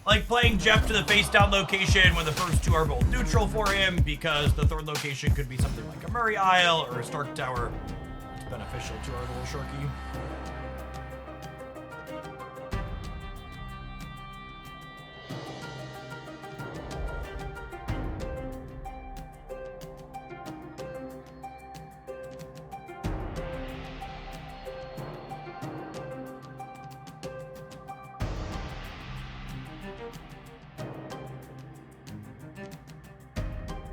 like playing Jeff to the face down location when the first two are both neutral for him, because the third location could be something like a Murray Isle or a Stark Tower. It's beneficial to our little Sharky.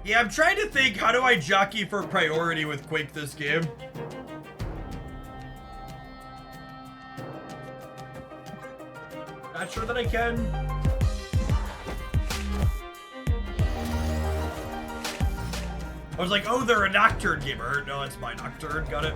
Yeah, I'm trying to think, how do I jockey for priority with Quake this game? Not sure that I can. I was like, oh, they're a Nocturne gamer. No, it's my Nocturne. Got it.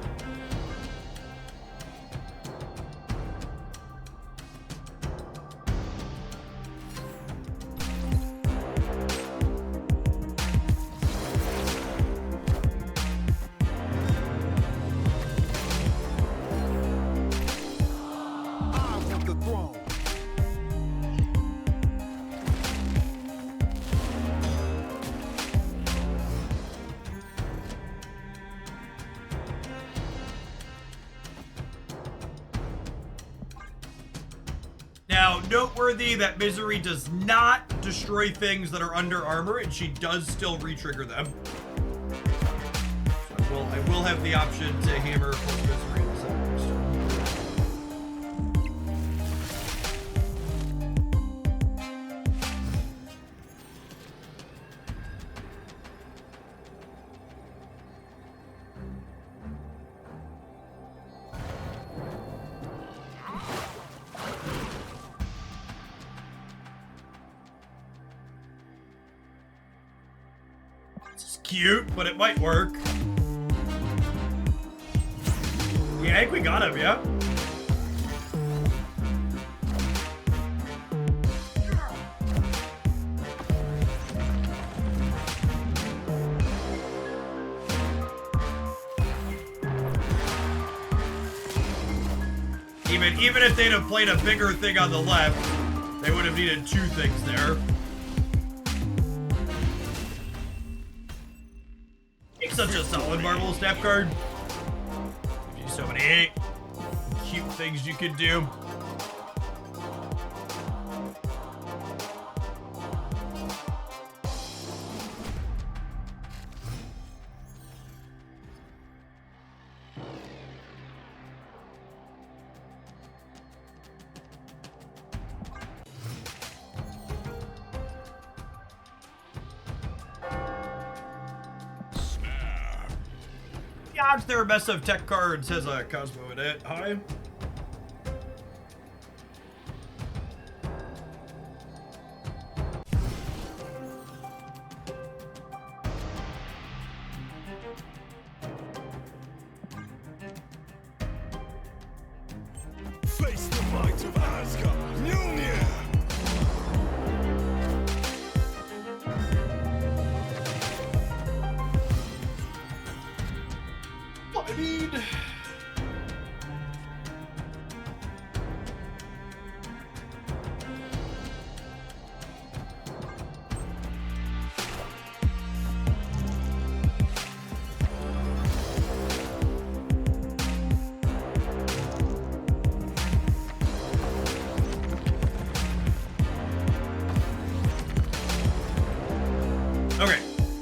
Now, noteworthy that Misery does not destroy things that are under armor, and she does still re-trigger them. So I will have the option to hammer plus Misery in the second turn. It's cute, but it might work. Yeah, I think we got him, yeah? Even if they'd have played a bigger thing on the left, they would have needed two things there. It's such a solid Marvel Snap card. Gives you so many cute things you can do. The odds there are best of tech cards has a Cosmo in it. Hi. Face the might of Asgard, Mjolnir! What I need.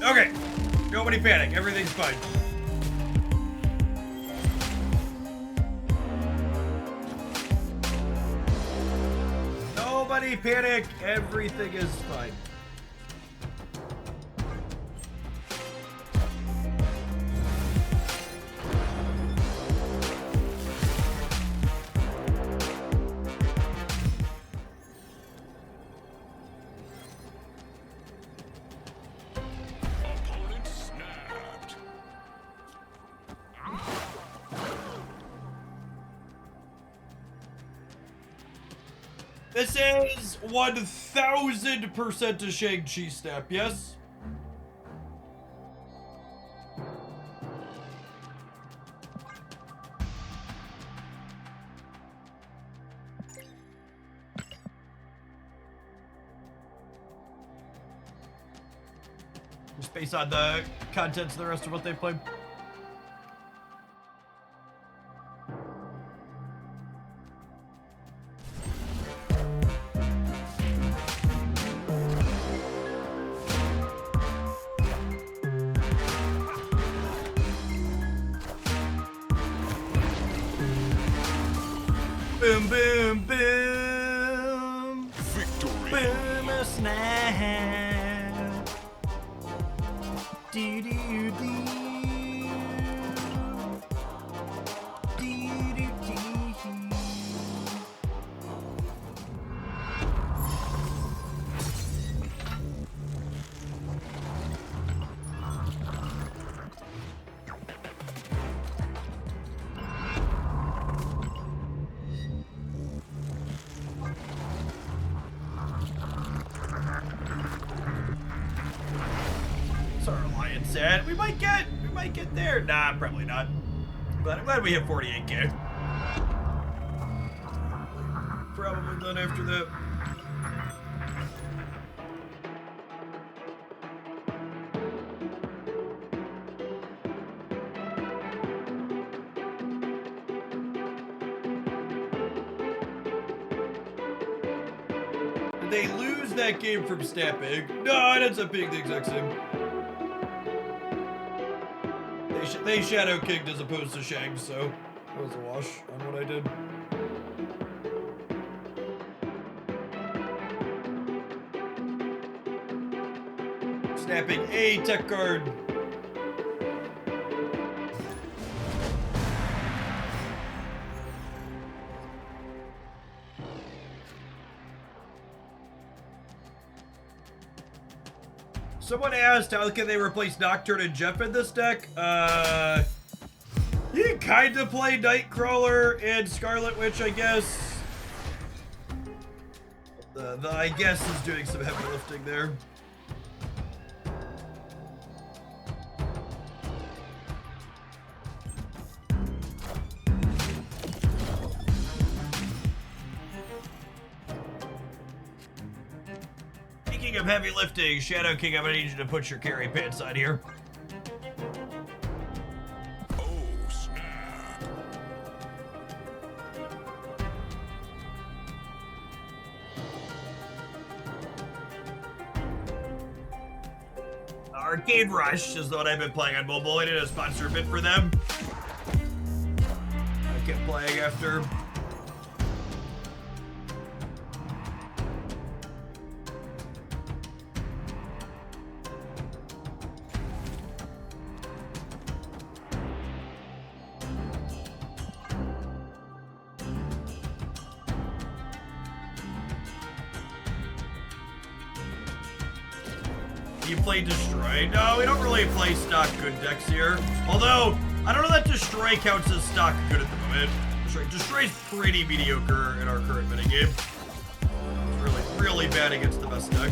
Okay. Nobody panic. Everything's fine. Nobody panic. Everything is fine. Opponent snapped. This is 1000% a Shang-Chi step, yes? Just based on the contents of the rest of what they've played. Boom, boom, boom. Victory. Boom, a snap. Do, do, do. Do, do, do. Our alliance said we might get there. Nah, probably not. I'm glad we hit 48K. Probably done after that. Did they lose that game from Snapping? No, it ends up being the exact same. They Shadow Kicked as opposed to Shang, so it was a wash on what I did. Snapping a tech card. Someone asked how can they replace Nocturne and Jeff in this deck? You can kind of play Nightcrawler and Scarlet Witch, I guess. The I guess is doing some heavy lifting there. Speaking of heavy lifting, Shadow King, I'm gonna need you to put your carry pants on here. Oh, snap. Arcade Rush is the one I've been playing on mobile. I did a sponsor bit for them. I kept playing after. You play Destroy? No, we don't really play stock good decks here. Although, I don't know that Destroy counts as stock good at the moment. Destroy's pretty mediocre in our current minigame. It's really, really bad against the best deck.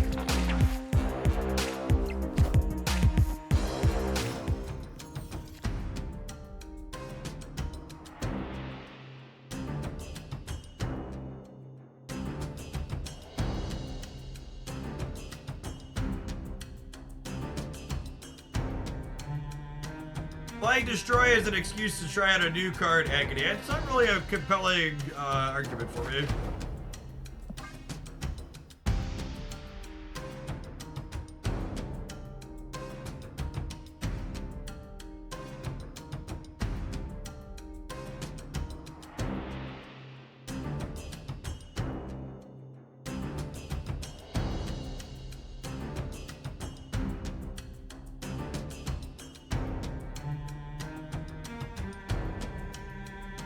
Playing Destroy is an excuse to try out a new card, Agony. It's not really a compelling argument for me.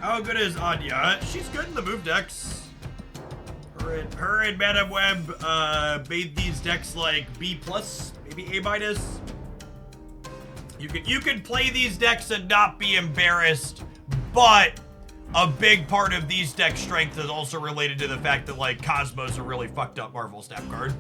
How good is Anya? She's good in the move decks. Her and Madam Web made these decks like B+, maybe A-. You can play these decks and not be embarrassed, but a big part of these deck strength is also related to the fact that like Cosmo's a really fucked up Marvel Snap card.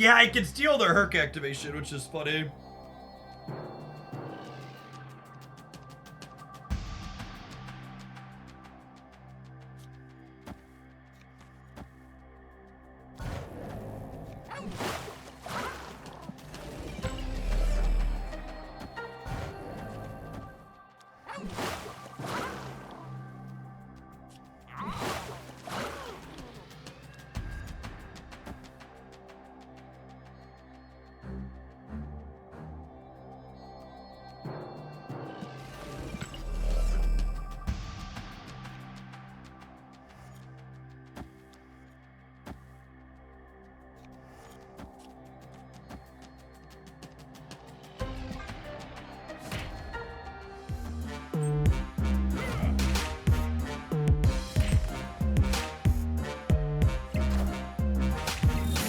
Yeah, I can steal their Herc activation, which is funny.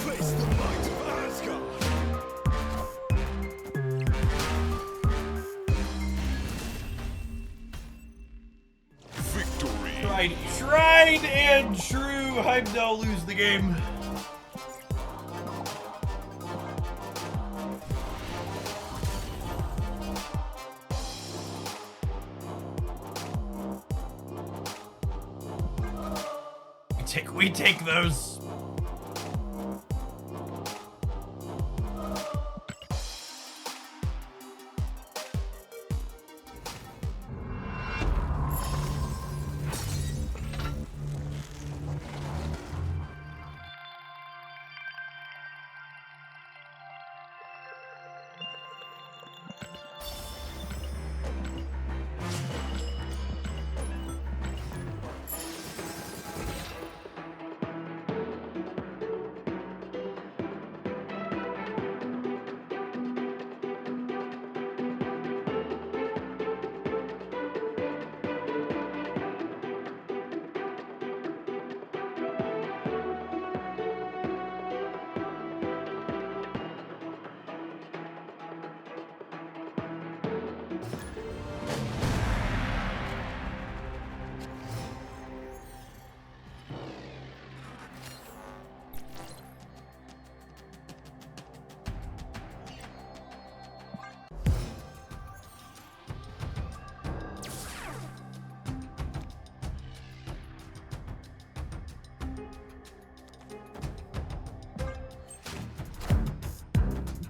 Face the might of Asgard. Victory. Tried and true. Heimdall lose the game. We take those.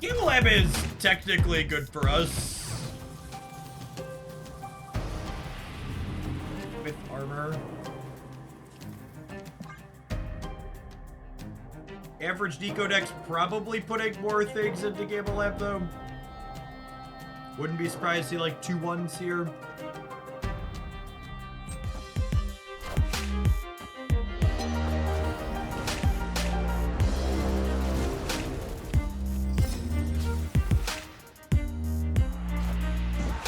Game Lab is technically good for us. With armor. Average Decodex probably putting more things into Game Lab though. Wouldn't be surprised to see like 2 1s here.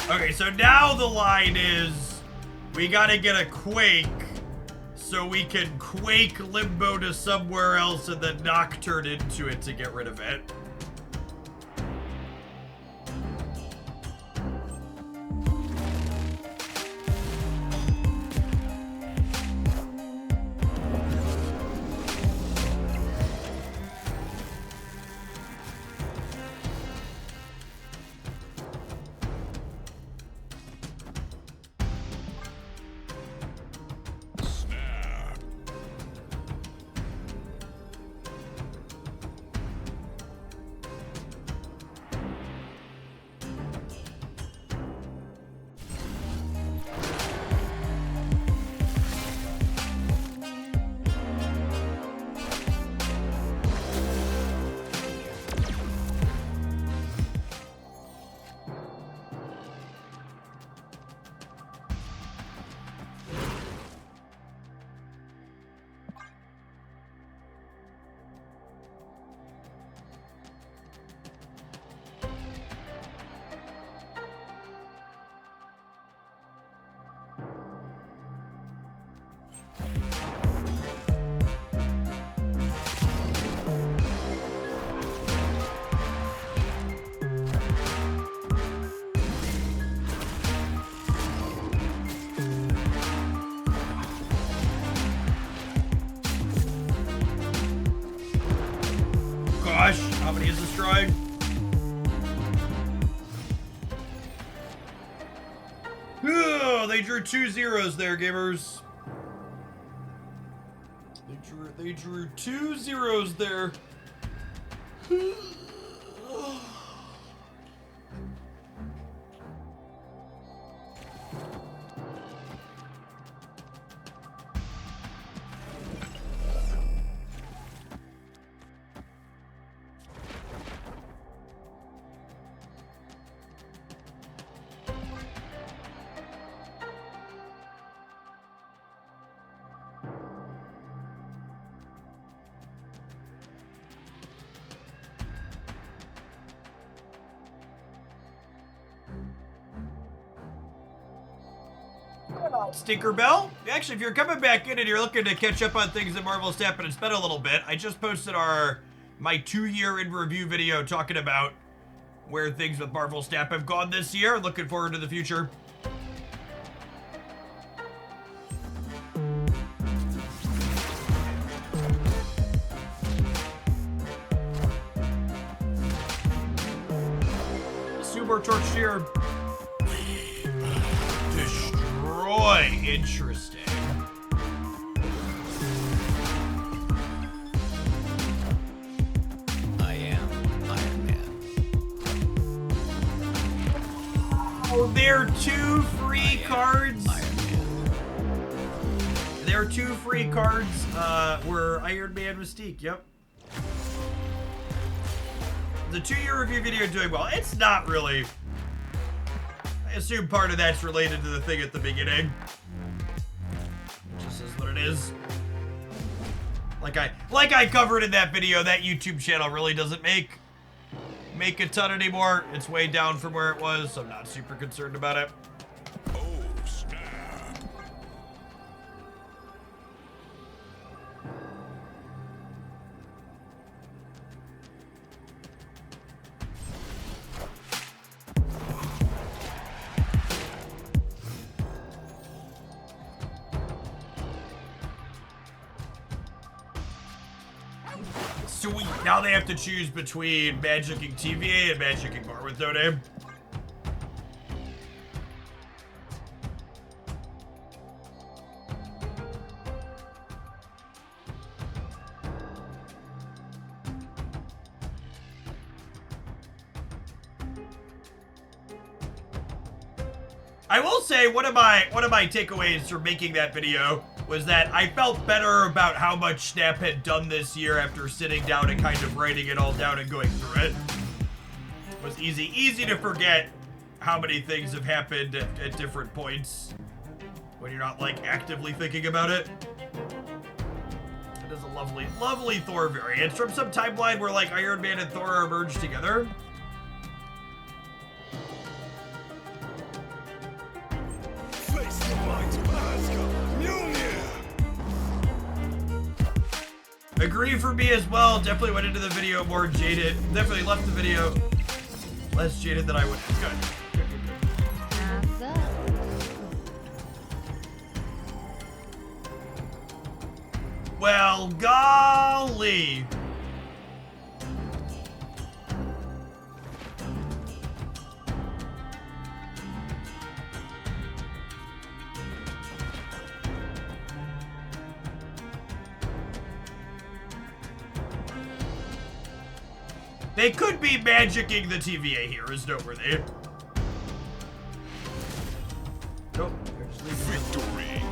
Okay, so now the line is we gotta get a Quake so we can Quake Limbo to somewhere else and then Nocturne into it to get rid of it. Snap. How many is this drawing? Oh, they drew 2 zeros there, gamers. They drew 2 zeros there. Stinker Bell. Actually, if you're coming back in and you're looking to catch up on things that Marvel's happened, it's been a little bit. I just posted my 2-year in review video talking about where things with Marvel Snap have gone this year. Looking forward to the future. Super Torchier. Destroy. Interesting. I am Iron Man. Oh, there are 2 free cards. Iron Man. There are 2 free cards. Were Iron Man Mystique. Yep. The 2-year review video doing well. It's not really. I assume part of that's related to the thing at the beginning. It just is what it is. Like I covered in that video, that YouTube channel really doesn't make a ton anymore. It's way down from where it was, so I'm not super concerned about it. Oh, snap. Sweet. Now they have to choose between Magicking TVA and Magicking Bar with no name. I will say one of my takeaways from making that video was that I felt better about how much Snap had done this year after sitting down and kind of writing it all down and going through it. It was easy to forget how many things have happened at different points when you're not like actively thinking about it. It is a lovely Thor variant from some timeline where like Iron Man and Thor are merged together. Face the might of Asgard. Mjolnir. Agree for me as well. Definitely went into the video more jaded. Definitely left the video less jaded than I would. Good. Well, golly. They could be magicking the TVA here, is noteworthy. Nope. They're just leaving it. Victory.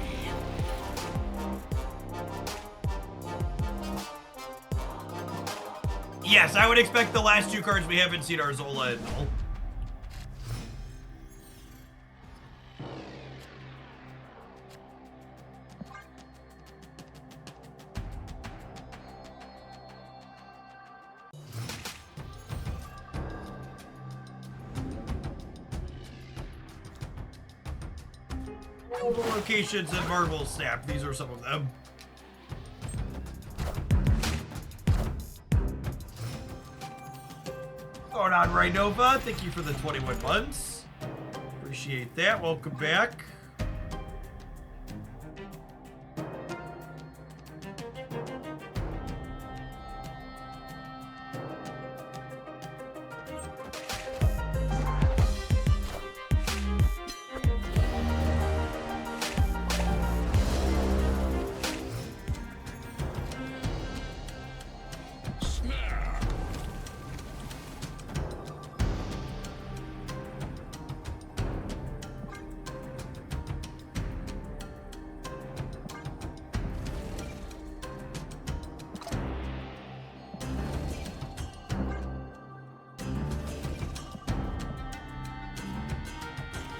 Yes, I would expect the last 2 cards we haven't seen are Zola and Null. Locations in Marvel Snap. These are some of them. Going on, Rhinova. Thank you for the 21 months. Appreciate that. Welcome back.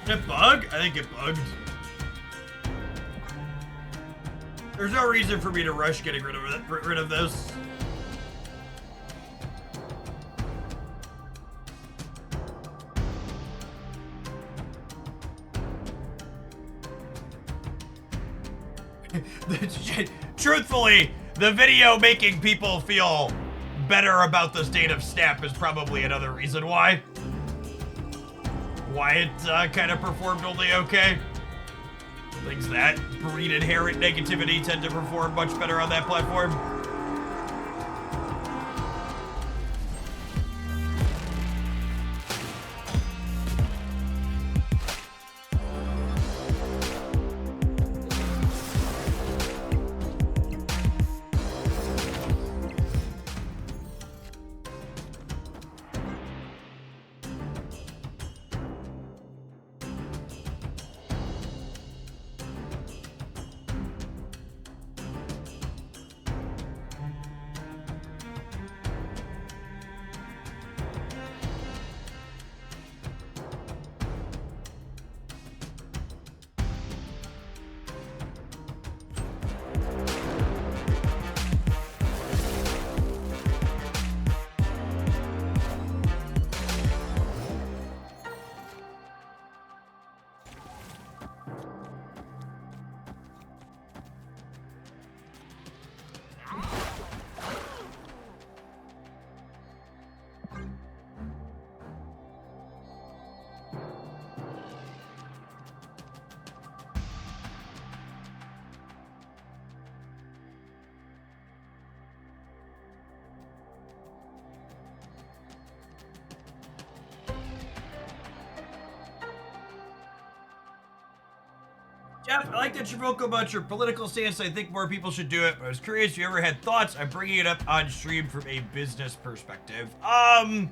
Did it bug? I think it bugged. There's no reason for me to rush getting rid of this. Truthfully, the video making people feel better about the state of Snap is probably another reason why. Why it kind of performed only okay. Things that breed inherent negativity tend to perform much better on that platform. Jeff, I like that you're vocal about your political stance. I think more people should do it. But I was curious if you ever had thoughts on bringing it up on stream from a business perspective. I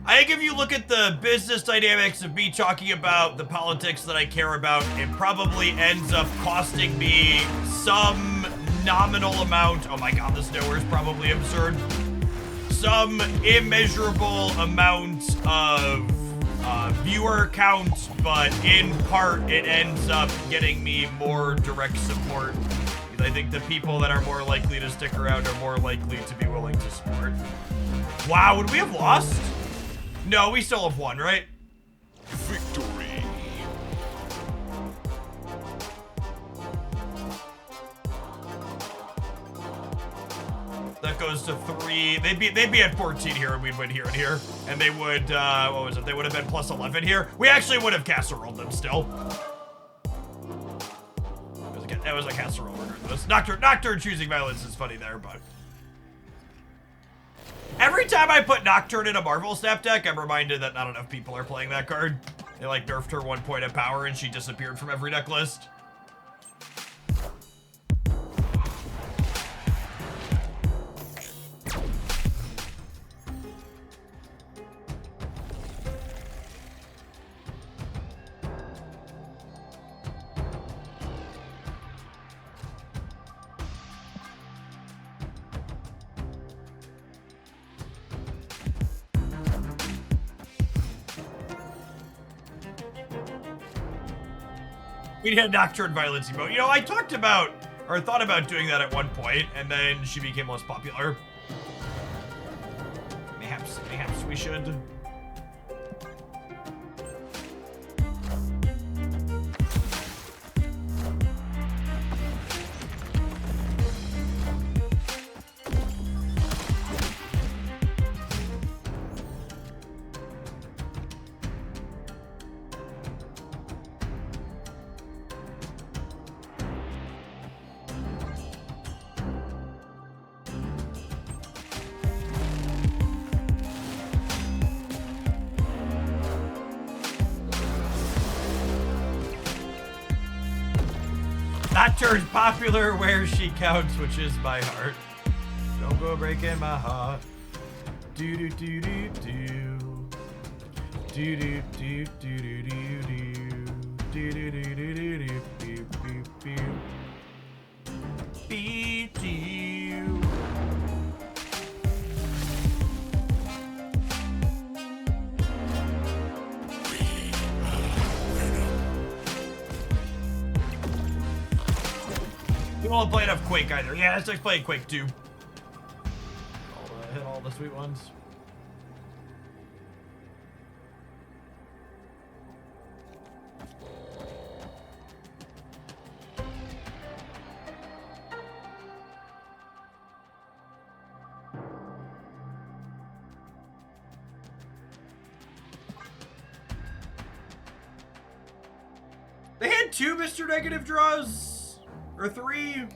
think if you look at the business dynamics of me talking about the politics that I care about, it probably ends up costing me some nominal amount. Oh my god, this nowhere is probably absurd. Some immeasurable amount of viewer count, but in part it ends up getting me more direct support. I think the people that are more likely to stick around are more likely to be willing to support. Wow, would we have lost? No, we still have won, right? Victory. That goes to 3. They'd be at 14 here, and we'd win here and here. And they would, what was it? They would have been plus 11 here. We actually would have casseroled them still. That was a casserole regardless. Nocturne choosing violence is funny there, but... Every time I put Nocturne in a Marvel Snap deck, I'm reminded that not enough people are playing that card. They, like, nerfed her 1 point of power, and she disappeared from every deck list. We had Nocturne Violence emote. You know, I talked about, or thought about doing that at one point, and then she became less popular. Perhaps we should. Nocturne's popular where she counts, which is my heart. Don't go breaking my heart. Do do do do do. Do do do do do do do. Do do do do do do. Beep beep beep. Beep you. won't play enough Quake either. Yeah, let's play Quake 2. I'll hit all the sweet ones. They had 2 Mr. Negative draws? Or 3?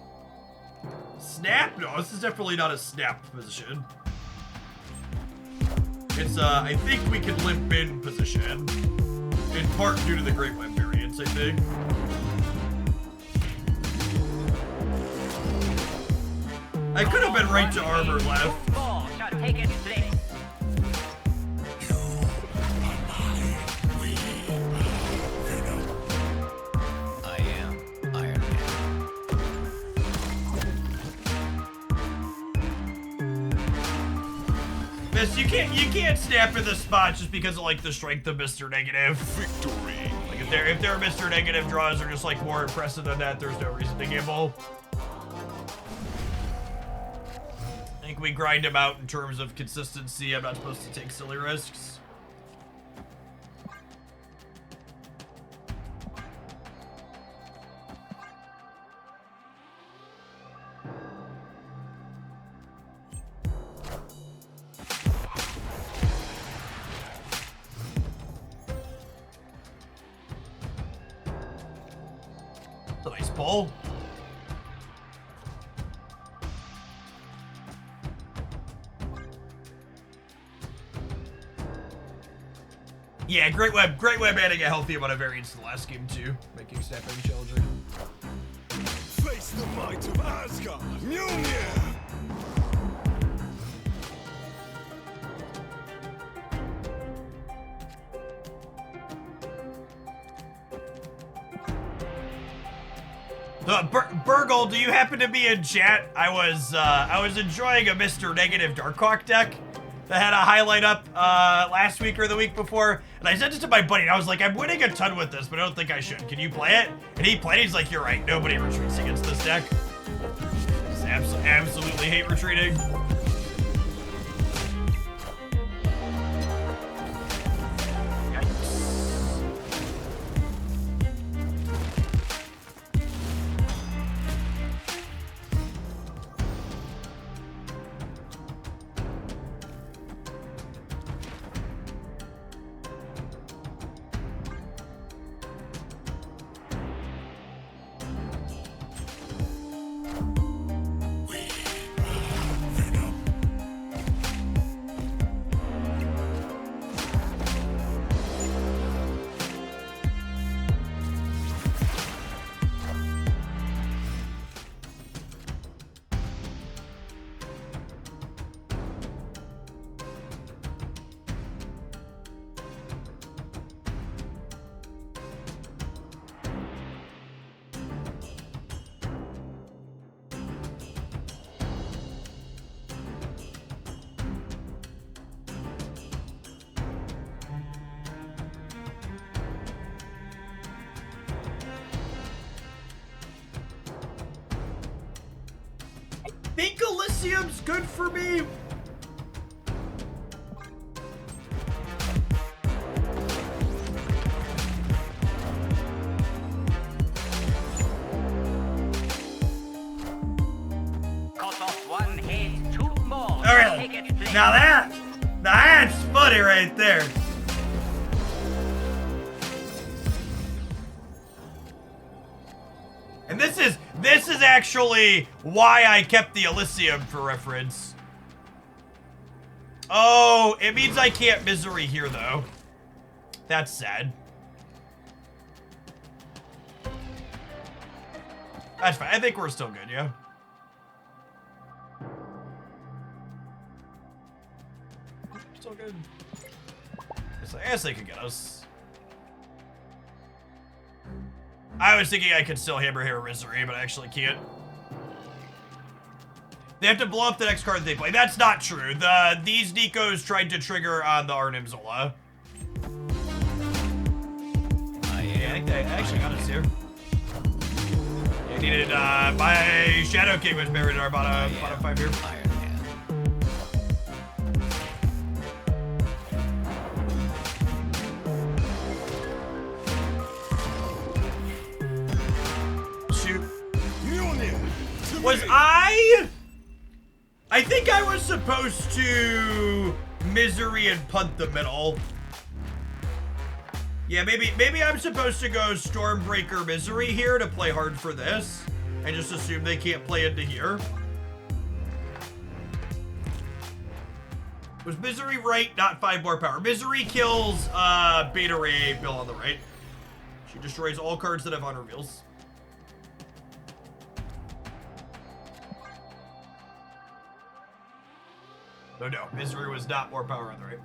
Snap? No, this is definitely not a snap position. It's, I think we can limp in position. In part due to the Great Web variants, I think. I could have been right to armor left. Take its place. You can't snap in the spot just because of like the strength of Mr. Negative. Victory. Like if their Mr. Negative draws are just like more impressive than that, there's no reason to gamble. I think we grind him out in terms of consistency. I'm not supposed to take silly risks. Nice pull. Yeah, Great Web adding a healthy amount of variance to the last game too, making snapping challenging. Face the might of Asgard. Mjolnir. Burgle, do you happen to be in chat? I was enjoying a Mr. Negative Darkhawk deck that had a highlight up last week or the week before, and I sent it to my buddy, and I was like, I'm winning a ton with this, but I don't think I should. Can you play it? And he played it. He's like, you're right. Nobody retreats against this deck. Just absolutely hate retreating. Think Elysium's good for me? Cut off one head, 2 more. All right. Take its place. Now that's funny right there. And this is actually why I kept the Elysium for reference. Oh, it means I can't misery here though. That's sad. That's fine. I think we're still good, yeah. Still good. I guess they could get us. I was thinking I could still hammer misery, but I actually can't. They have to blow up the next card they play. That's not true. These Nikos tried to trigger on the Arnim Zola. Yeah, I think they actually got us here. Yeah, needed, my Shadow King was buried in our bottom 5 here. Iron Man. Shoot. Mjolnir, to Was me. I think I was supposed to Misery and punt the middle. Yeah, maybe I'm supposed to go Stormbreaker Misery here to play hard for this. And just assume they can't play into here. Was Misery right? Not 5 more power. Misery kills Beta Ray Bill on the right. She destroys all cards that have on reveals. Oh no, Misery was not more power on the right.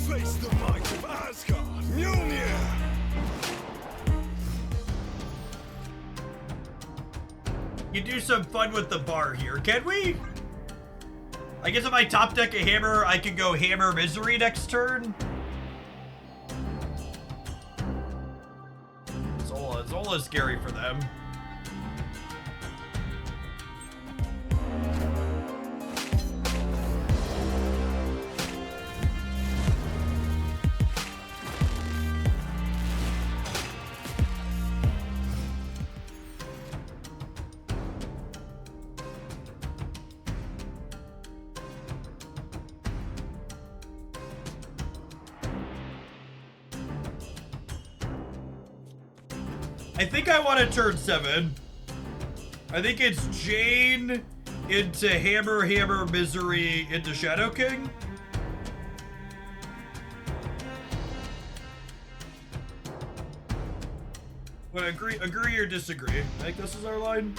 Face the might of Asgard. Mjolnir. You do some fun with the bar here, can we? I guess if I top deck a hammer, I can go hammer Misery next turn. Zola's scary for them. I think I want to turn 7. I think it's Jane into Hammer, Misery into Shadow King. Well, agree or disagree? I think this is our line.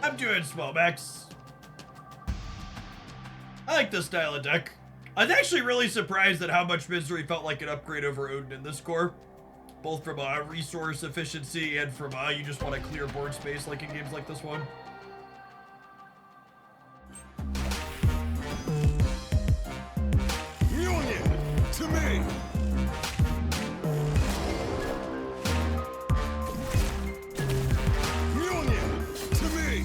I'm doing small max. I like this style of deck. I was actually really surprised at how much Misery felt like an upgrade over Odin in this core. Both from resource efficiency and from you just want to clear board space like in games like this one. Mjolnir, to me. Mjolnir, to me.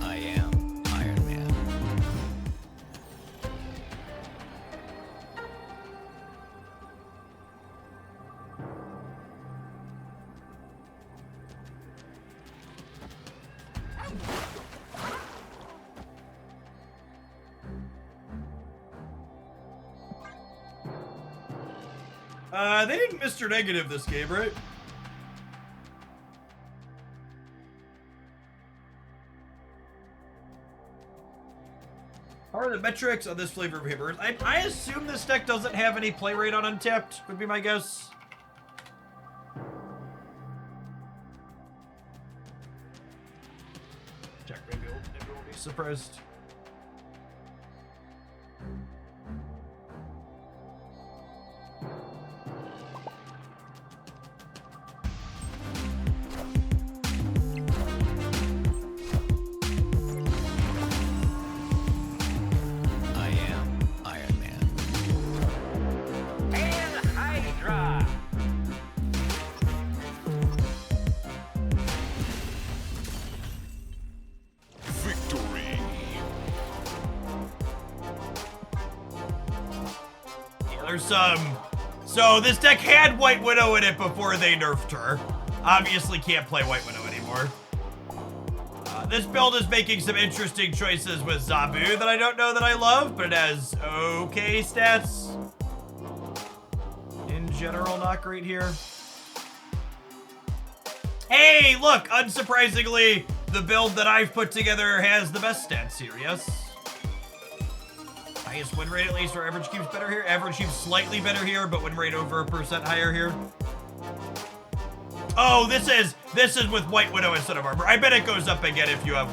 I am Iron Man. They didn't Mr. Negative this game, right? How are the metrics on this flavor of hammer? I assume this deck doesn't have any play rate on Untapped, would be my guess. deck. Maybe we'll be surprised. I am Iron Man. Hail Hydra! Victory. Yeah, there's some. So this deck had White Widow in it before they nerfed her. Obviously can't play White Widow anymore. This build is making some interesting choices with Zabu that I don't know that I love, but it has okay stats. In general, not great here. Hey, look, unsurprisingly, the build that I've put together has the best stats here, yes? Highest win rate at least, or average keeps better here. Average keeps slightly better here, but win rate over 1% higher here. Oh, this is with White Widow instead of armor. I bet it goes up again if you have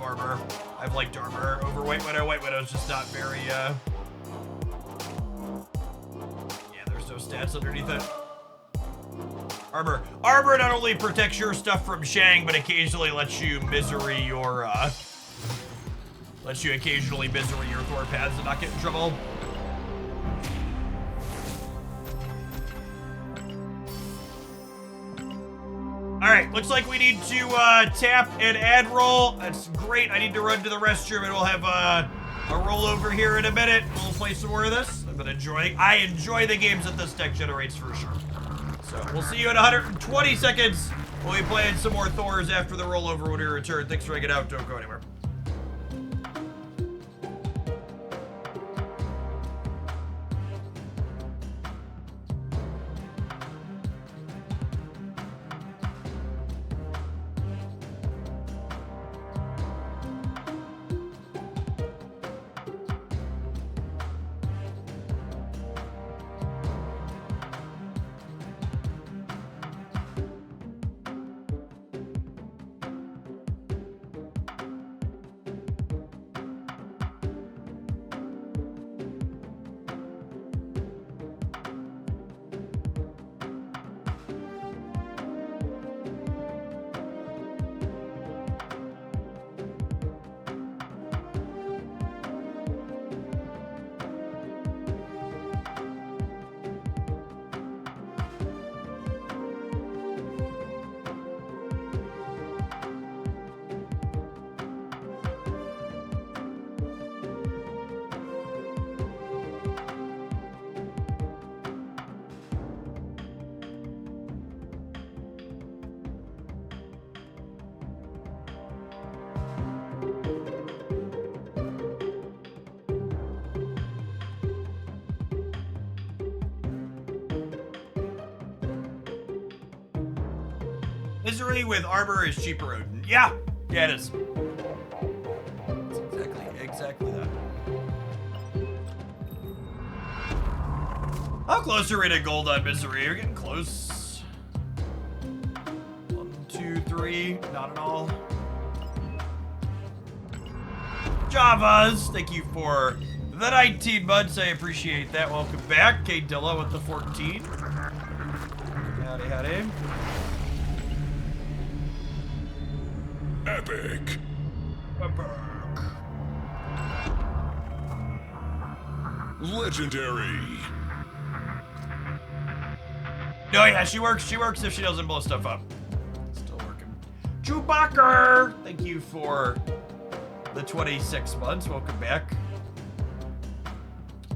armor. I've liked armor over White Widow. White Widow's just not very yeah, there's no stats underneath it. Armor not only protects your stuff from Shang, but occasionally lets you misery your Thor pads and not get in trouble. All right, looks like we need to tap and add roll. That's great. I need to run to the restroom, and we'll have a rollover here in a minute. We'll play some more of this. I enjoy the games that this deck generates for sure. So we'll see you in 120 seconds. We'll be playing some more Thors after the rollover when we return. Thanks for hanging out. Don't go anywhere. Misery with armor is cheaper, Odin. Yeah, it is. It's exactly that. How close are we to gold on Misery? We're getting close. 1, 2, 3, not at all. Javas, thank you for the 19 months. I appreciate that. Welcome back. K Dilla with the 14. Howdy. Epic. Legendary. No, yeah, she works if she doesn't blow stuff up. Still working. Chewbacca, thank you for the 26 months. Welcome back.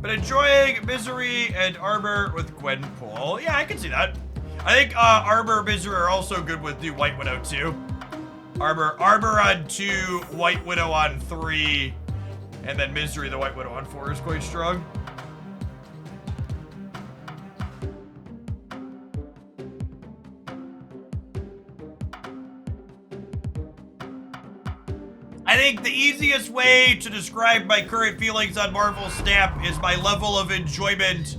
Been enjoying Misery and Armor with Gwenpool. Yeah, I can see that. I think Armor and Misery are also good with new White Widow too. Armor on 2, White Widow on 3, and then Misery, the White Widow on 4 is quite strong. I think the easiest way to describe my current feelings on Marvel Snap is my level of enjoyment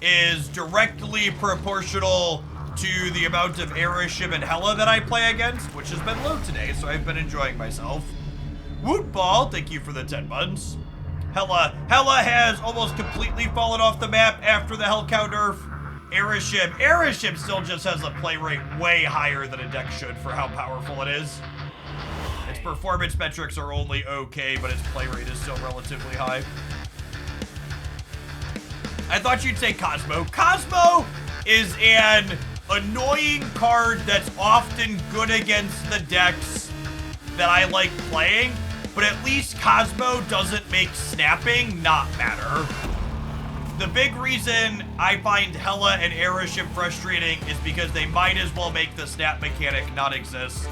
is directly proportional to the amount of Airship and Hella that I play against, which has been low today, so I've been enjoying myself. Woot Ball, thank you for the 10 months. Hella has almost completely fallen off the map after the Hellcow nerf. Airship still just has a play rate way higher than a deck should for how powerful it is. Its performance metrics are only okay, but its play rate is still relatively high. I thought you'd say Cosmo. Cosmo is an annoying card that's often good against the decks that I like playing, but at least Cosmo doesn't make snapping not matter. The big reason I find Hella and Airship frustrating is because they might as well make the snap mechanic not exist.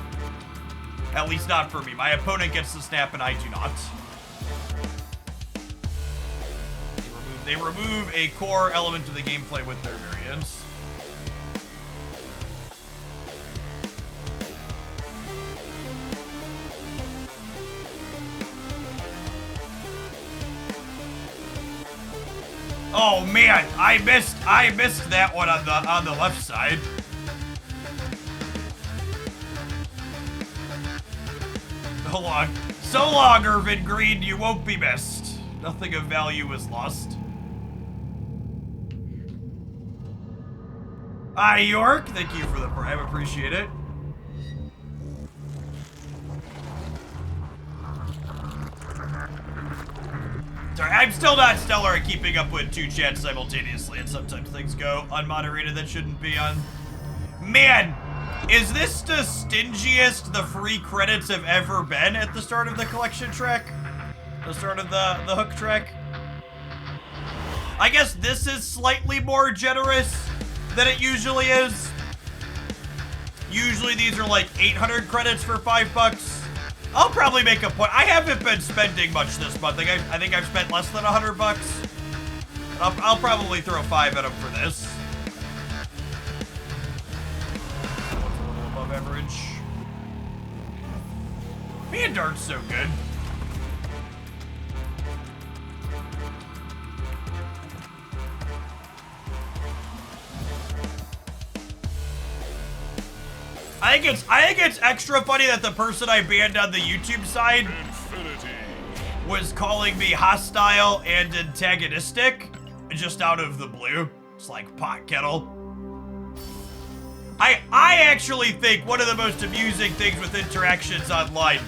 At least not for me. My opponent gets the snap and I do not. They remove a core element of the gameplay with their variants. Oh man, I missed that one on the left side. So long, Irvin Green, you won't be missed. Nothing of value was lost. Hi, York. Thank you for the prime. Appreciate it. Sorry, I'm still not stellar at keeping up with 2 chats simultaneously, and sometimes things go unmoderated that shouldn't be on. Man, is this the stingiest the free credits have ever been at the start of the collection track? The start of the hook track? I guess this is slightly more generous than it usually is. Usually these are like 800 credits for $5. I'll probably make a point. I haven't been spending much this month. I think I've spent less than $100. I'll probably throw 5 at them for this. A little above average. Man, Dart's so good. I think it's extra funny that the person I banned on the YouTube side was calling me hostile and antagonistic just out of the blue. It's like pot kettle. I actually think one of the most amusing things with interactions online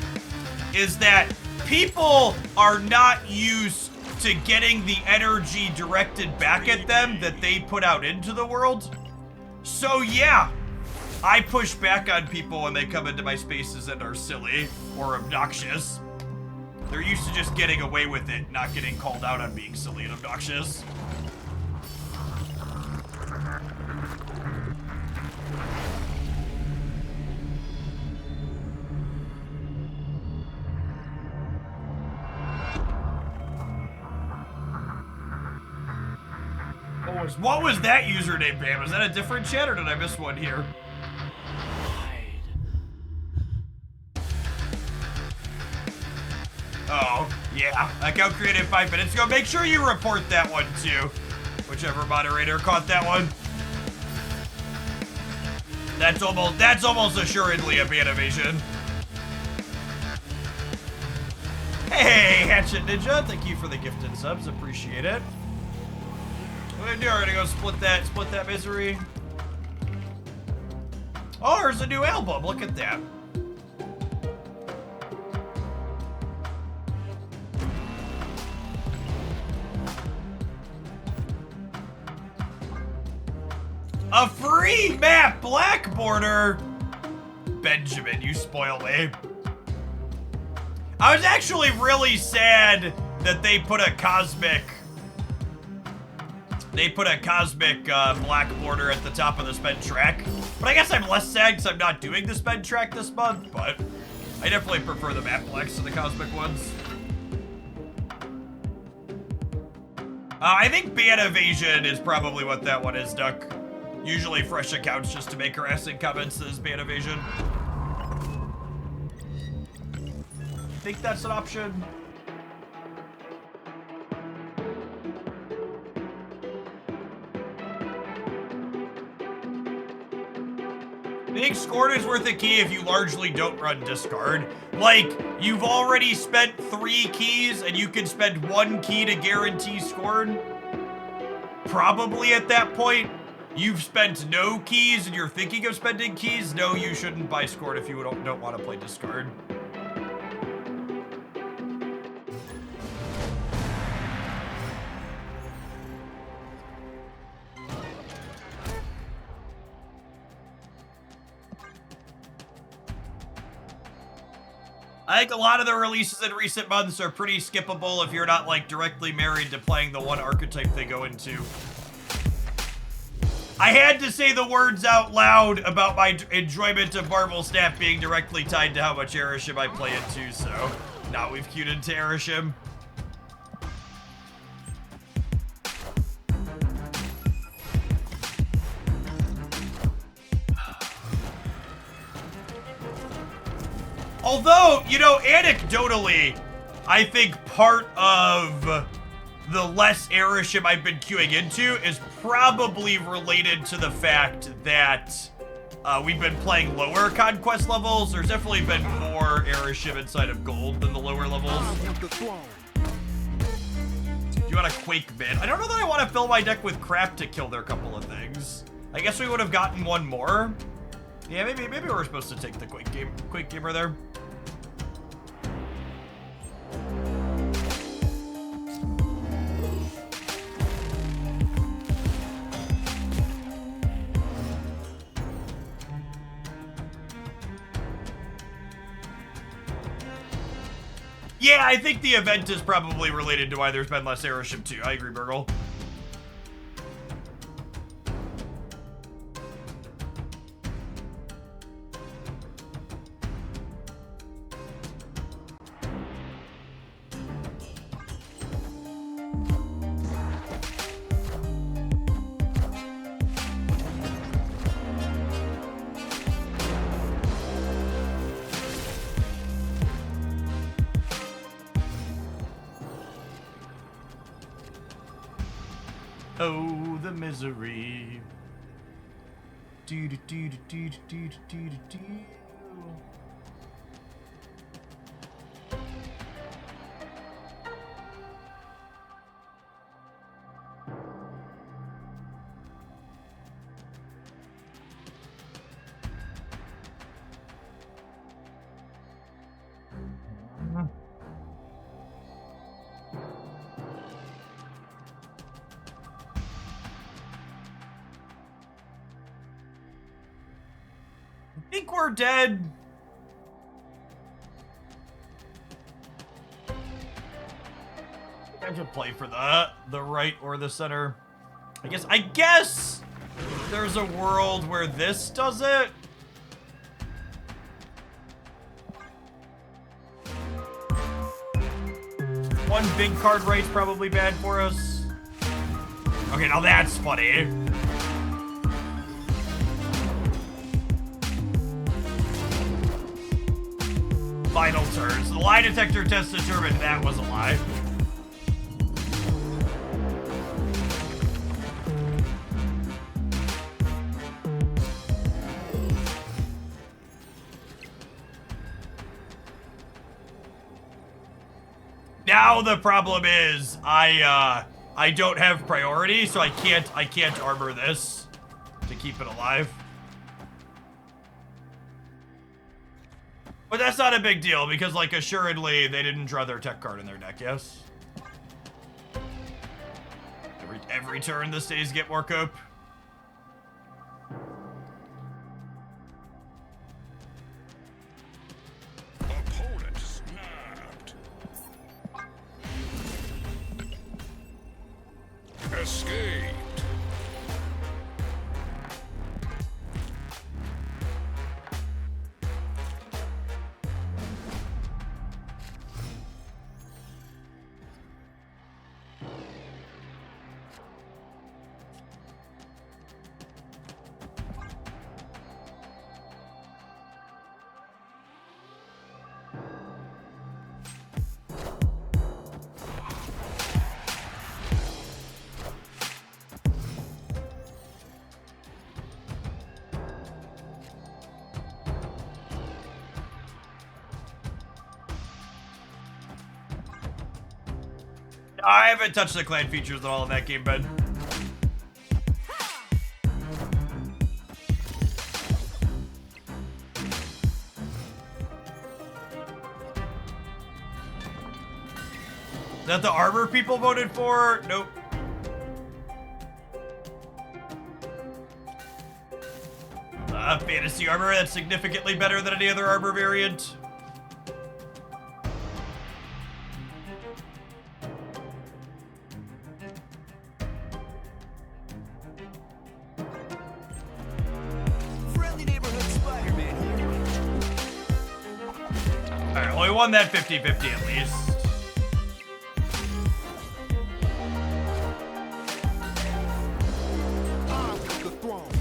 is that people are not used to getting the energy directed back at them that they put out into the world. So yeah, I push back on people when they come into my spaces and are silly or obnoxious. They're used to just getting away with it, not getting called out on being silly and obnoxious. What was that username, Bam? Was that a different chat or did I miss one here? Oh, yeah. Account created 5 minutes ago. Make sure you report that one, too. Whichever moderator caught that one. That's almost assuredly a ban evasion. Hey, Hatchet Ninja. Thank you for the gifted subs. Appreciate it. What are we gonna do? We're gonna go split that misery. Oh, there's a new album. Look at that. A free map, Black Border. Benjamin, you spoil me. I was actually really sad that they put a cosmic Black Border at the top of the spend track. But I guess I'm less sad because I'm not doing the spend track this month, but I definitely prefer the map blacks to the cosmic ones. I think ban evasion is probably what that one is, Duck. Usually fresh accounts just to make harassing comments as ban evasion. Think that's an option? think Scorn is worth a key if you largely don't run discard. Like, you've already spent 3 keys and you can spend 1 key to guarantee Scorn. Probably at that point, you've spent no keys and you're thinking of spending keys. No, you shouldn't buy Scorn if you don't want to play discard. I think a lot of the releases in recent months are pretty skippable if you're not, like, directly married to playing the one archetype they go into. I had to say the words out loud about my enjoyment of Marvel Snap being directly tied to how much Airship I play into, so now we've queued into Airship. Although, you know, anecdotally, I think part of the less Airship I've been queuing into is probably related to the fact that we've been playing lower conquest levels. There's definitely been more Airship inside of gold than the lower levels. Do you want a Quake mid? I don't know that I want to fill my deck with crap to kill their couple of things. I guess we would have gotten one more. Yeah, maybe we're supposed to take the Quake gamer there. Yeah, I think the event is probably related to why there's been less Airship too. I agree, Burgle. Oh, the misery. Do do do do do do do do do. I think we're dead. I have to play for the right or the center. I guess there's a world where this does it. One big card right's probably bad for us. Okay, now that's funny. Final turns. The lie detector test determined that was a lie. Now the problem is I don't have priority, so I can't armor this to keep it alive. But that's not a big deal, because, like, assuredly, they didn't draw their tech card in their deck, yes? Every turn, the stays get more cope. Opponent snapped. Escaped. I haven't touched the clan features at all in that game, Ben. Is that the armor people voted for? Nope. Fantasy armor, that's significantly better than any other armor variant. Friendly neighborhood Spider-Man here. Alright, well, we won that 50-50 at least. I'm the throne.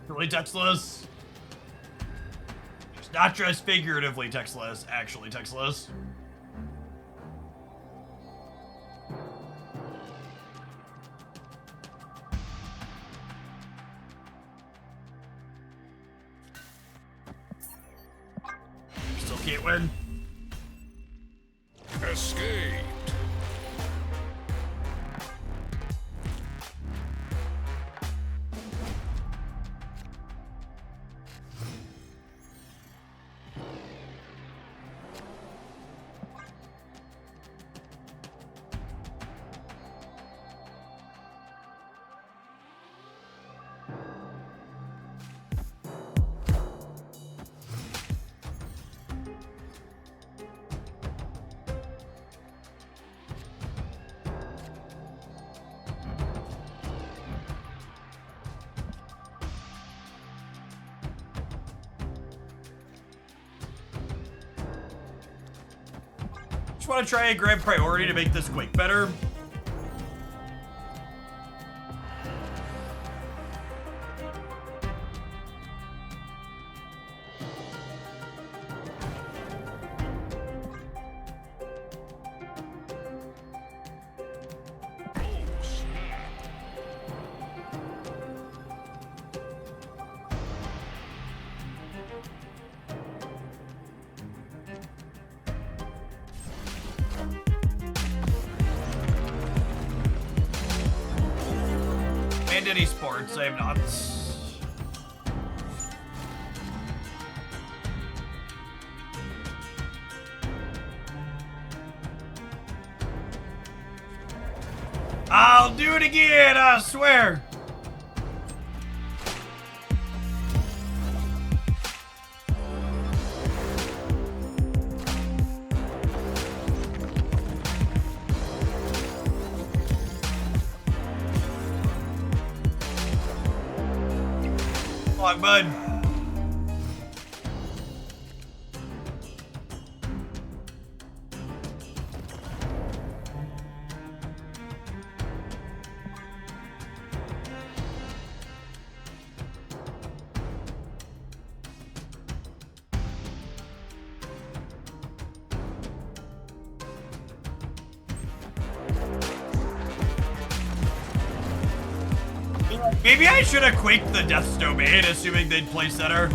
Really textless. It's not just figuratively textless, actually textless. Still can't win. Escape. Just want to try and grab priority to make this quick better. And any sports, I have not. I'll do it again, I swear. Come on, bud. Maybe I should have quaked the Death's Domain, assuming they'd play center.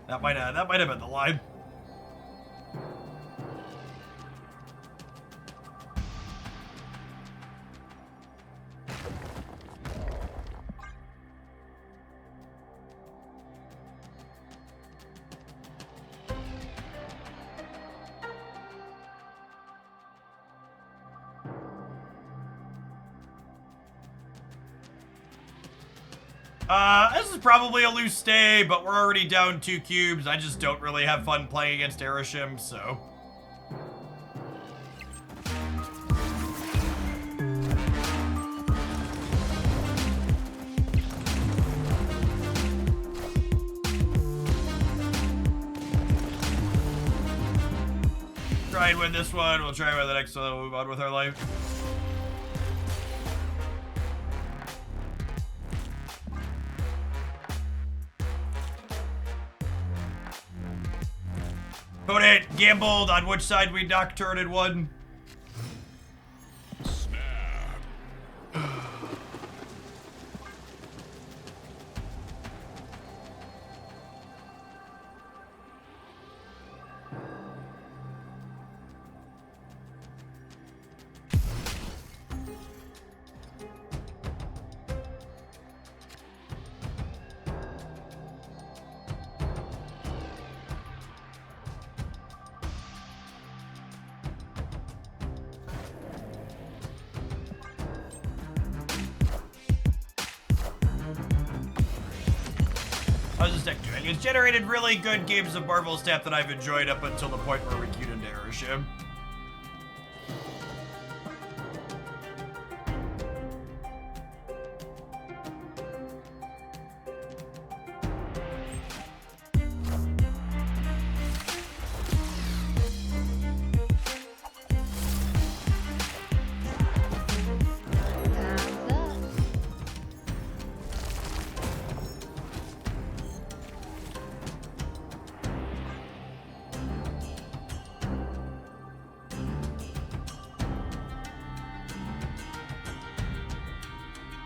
That might have been the line. This is probably a loose stay, but we're already down 2 cubes. I just don't really have fun playing against Erishim, so... Try and win this one. We'll try and win the next one. We'll move on with our life. Opponent gambled on which side we nocturne and won. How's this deck doing? It's generated really good games of Marvel Snap that I've enjoyed up until the point where we queued into Erishim.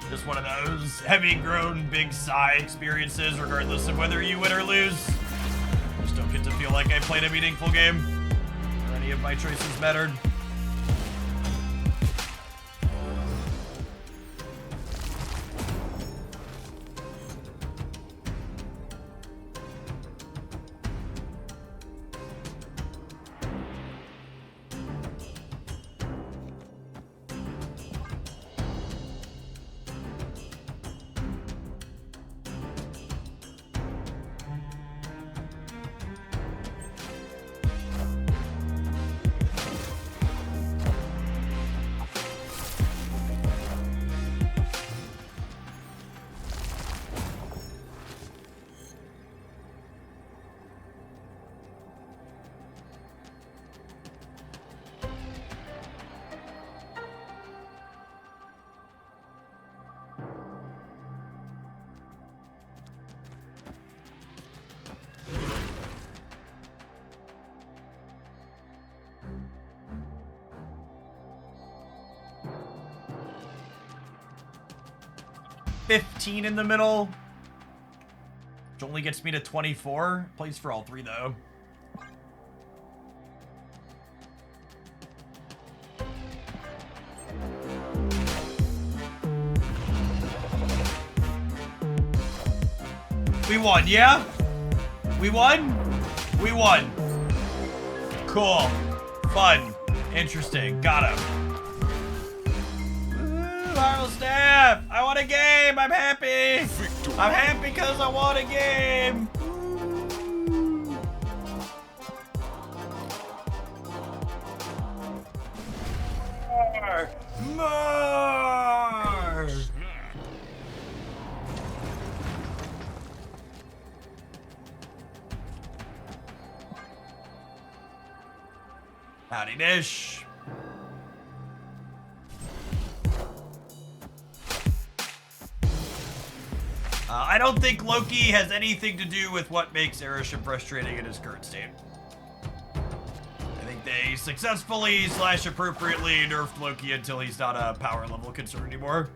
Just one of those heavy-grown, big sigh experiences, regardless of whether you win or lose. Just don't get to feel like I played a meaningful game, or any of my choices mattered. $15 in the middle, which only gets me to 24. Plays for all 3 though. We won, yeah? We won? We won. Cool. Fun. Interesting. Got him. Marvel Snap! I want a game! I'm happy! Victory. I'm happy because I want a game! More! More! Howdy dish. I don't think Loki has anything to do with what makes Erishim frustrating in his current state. I think they successfully / appropriately nerfed Loki until he's not a power level concern anymore.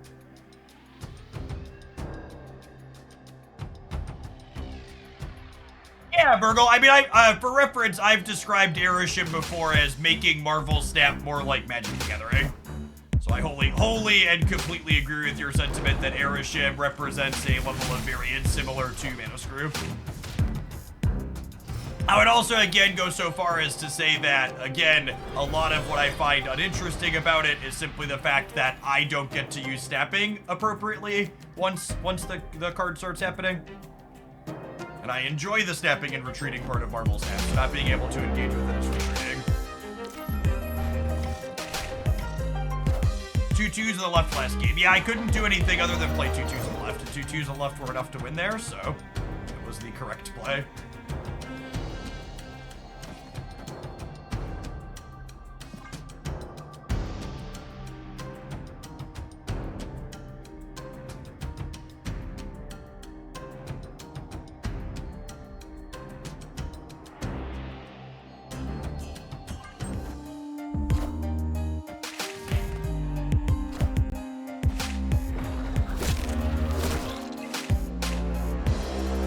Yeah, Virgil. I mean, for reference, I've described Erishim before as making Marvel Snap more like Magic the Gathering. So I wholly and completely agree with your sentiment that Erishim represents a level of variance similar to Manuscrew. I would also, again, go so far as to say that, again, a lot of what I find uninteresting about it is simply the fact that I don't get to use snapping appropriately once the card starts happening. And I enjoy the snapping and retreating part of Marvel Snap, so not being able to engage with it is frustrating. 2-2s in the left last game. Yeah, I couldn't do anything other than play 2-2s on the left, and 2-2s on the left were enough to win there, so it was the correct play.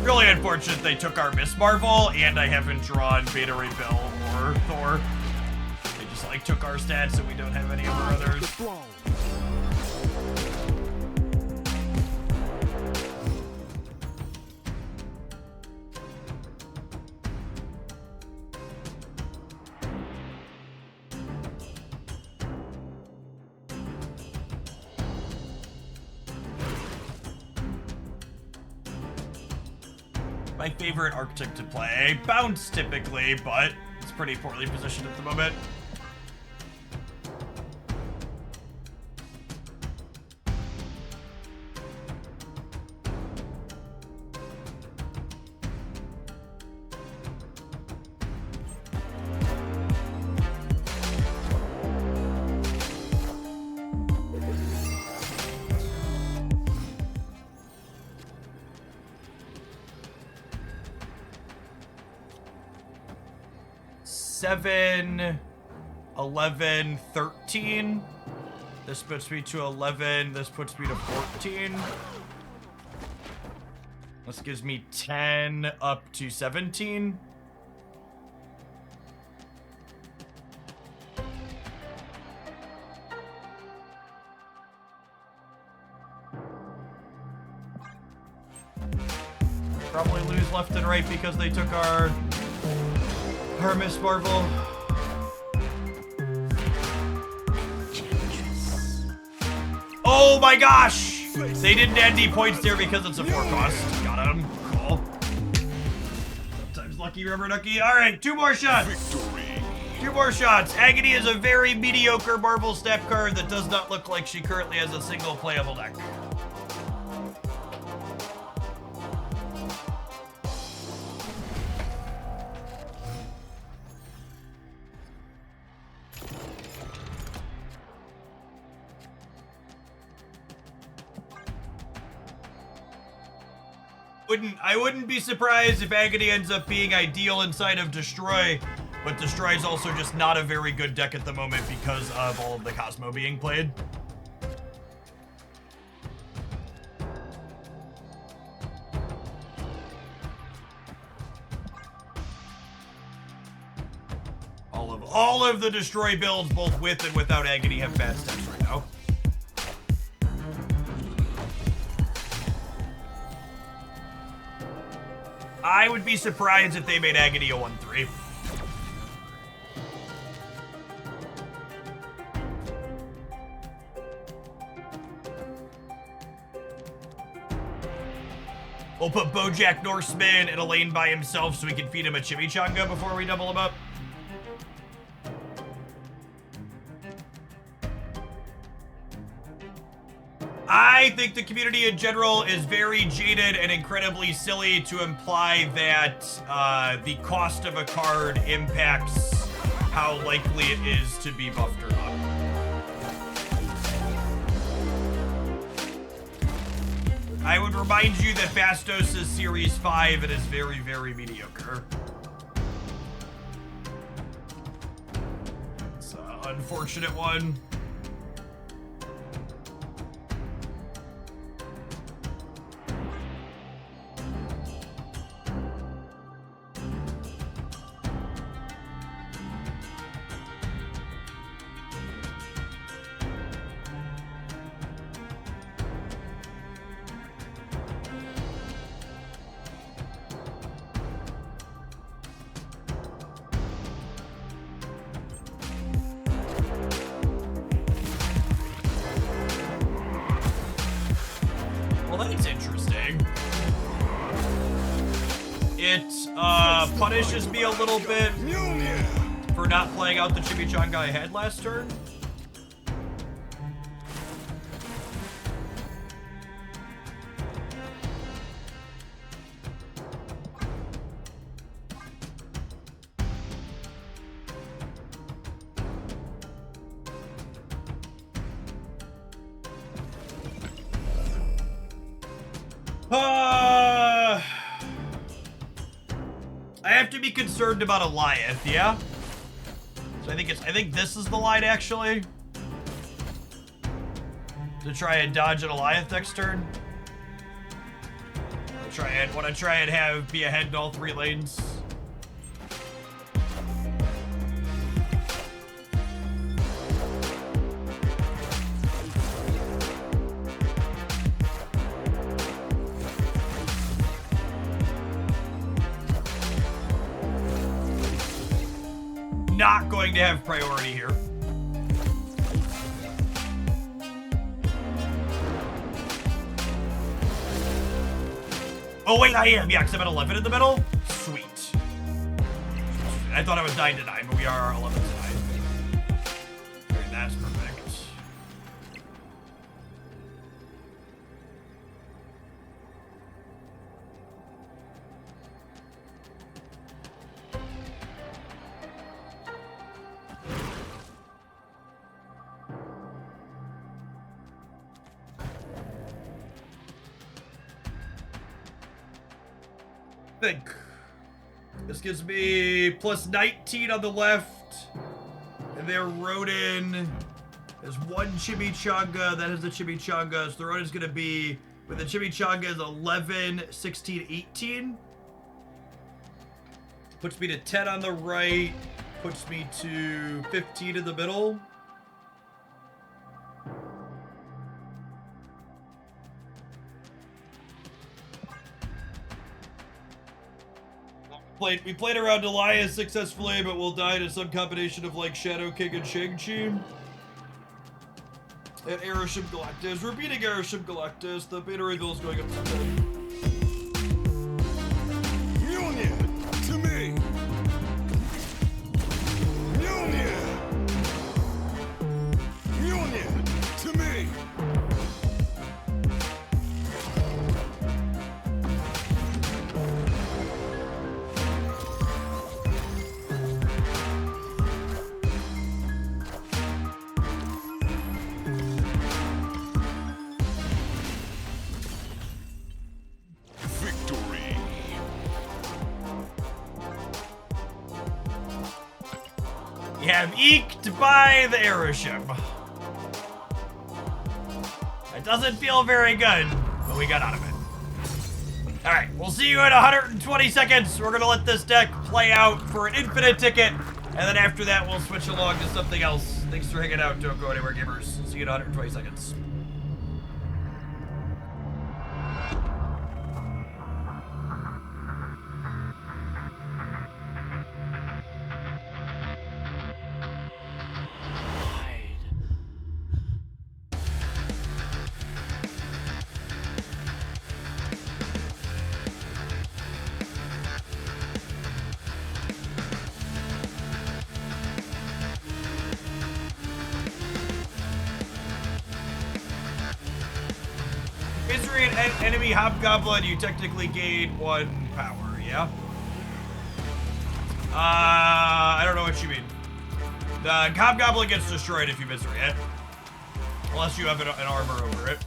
Really unfortunate they took our Miss Marvel, and I haven't drawn Beta Ray Bill or Thor. They just like took our stats and we don't have any of our others. My favorite Arctic to play. Bounce typically, but it's pretty poorly positioned at the moment. Seven, 11, 13. This puts me to 11. This puts me to 14. This gives me 10 up to 17. Probably lose left and right because they took our Miss Marvel. Oh my gosh! They didn't add any points there because it's a 4 cost. Got him. Cool. Sometimes lucky, rubber ducky. Alright, 2 more shots. Victory. 2 more shots. Agony is a very mediocre Marvel Snap card that does not look like she currently has a single playable deck. I wouldn't be surprised if Agony ends up being ideal inside of Destroy, but Destroy is also just not a very good deck at the moment because of all of the Cosmo being played. All of the Destroy builds, both with and without Agony, have bad stats right now. I would be surprised if they made Agony a 1-3. We'll put Bojack Norseman in a lane by himself so we can feed him a chimichanga before we double him up. I think the community in general is very jaded and incredibly silly to imply that the cost of a card impacts how likely it is to be buffed or not. I would remind you that Bastos is Series 5 and is very, very mediocre. It's an unfortunate one. it punishes me a little bit for not playing out the chimichanga I had last turn. I have to be concerned about Eliath, yeah? So I think this is the line actually. To try and dodge an Eliath next turn. Wanna try and have be ahead in all 3 lanes. Not going to have priority here. Oh wait, I am. Yeah, because I'm at 11 in the middle. Sweet. I thought I was 9 to 9, but we are 11 to 9. Okay, that's perfect. Think. This gives me plus 19 on the left. And their Rodin is 1 chimichanga. That is the chimichanga. So the Rodin's going to be, with the chimichanga is 11, 16, 18. Puts me to 10 on the right. Puts me to 15 in the middle. We played around Elias successfully, but we'll die to some combination of like Shadow King and Shang-Chi. And Aeroship Galactus. Repeating Aeroship Galactus. The beta reveal is going up to 10. Mjolnir, to me. Mjolnir. Mjolnir, to me. You have eked by the aeroship. It doesn't feel very good, but we got out of it. Alright, we'll see you in 120 seconds. We're gonna let this deck play out for an infinite ticket, and then after that we'll switch along to something else. Thanks for hanging out. Don't go anywhere, gamers. See you in 120 seconds. Enemy Hobgoblin, you technically gain 1 power, yeah? I don't know what you mean. The Hobgoblin gets destroyed if you misery it. Unless you have an armor over it.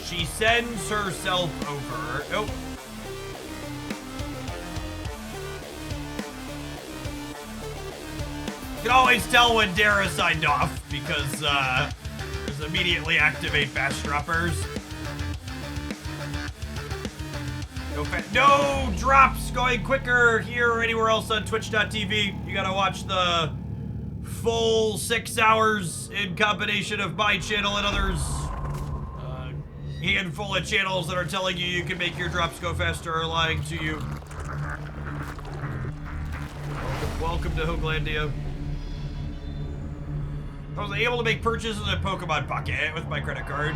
She sends herself over. Nope. You can always tell when Dara signed off because just immediately activate fast droppers. No drops going quicker here or anywhere else on Twitch.tv. You gotta watch the full 6 hours in combination of my channel and others. Handful of channels that are telling you can make your drops go faster are lying to you. Welcome to Hooglandia. I was able to make purchases at Pokemon Pocket with my credit card.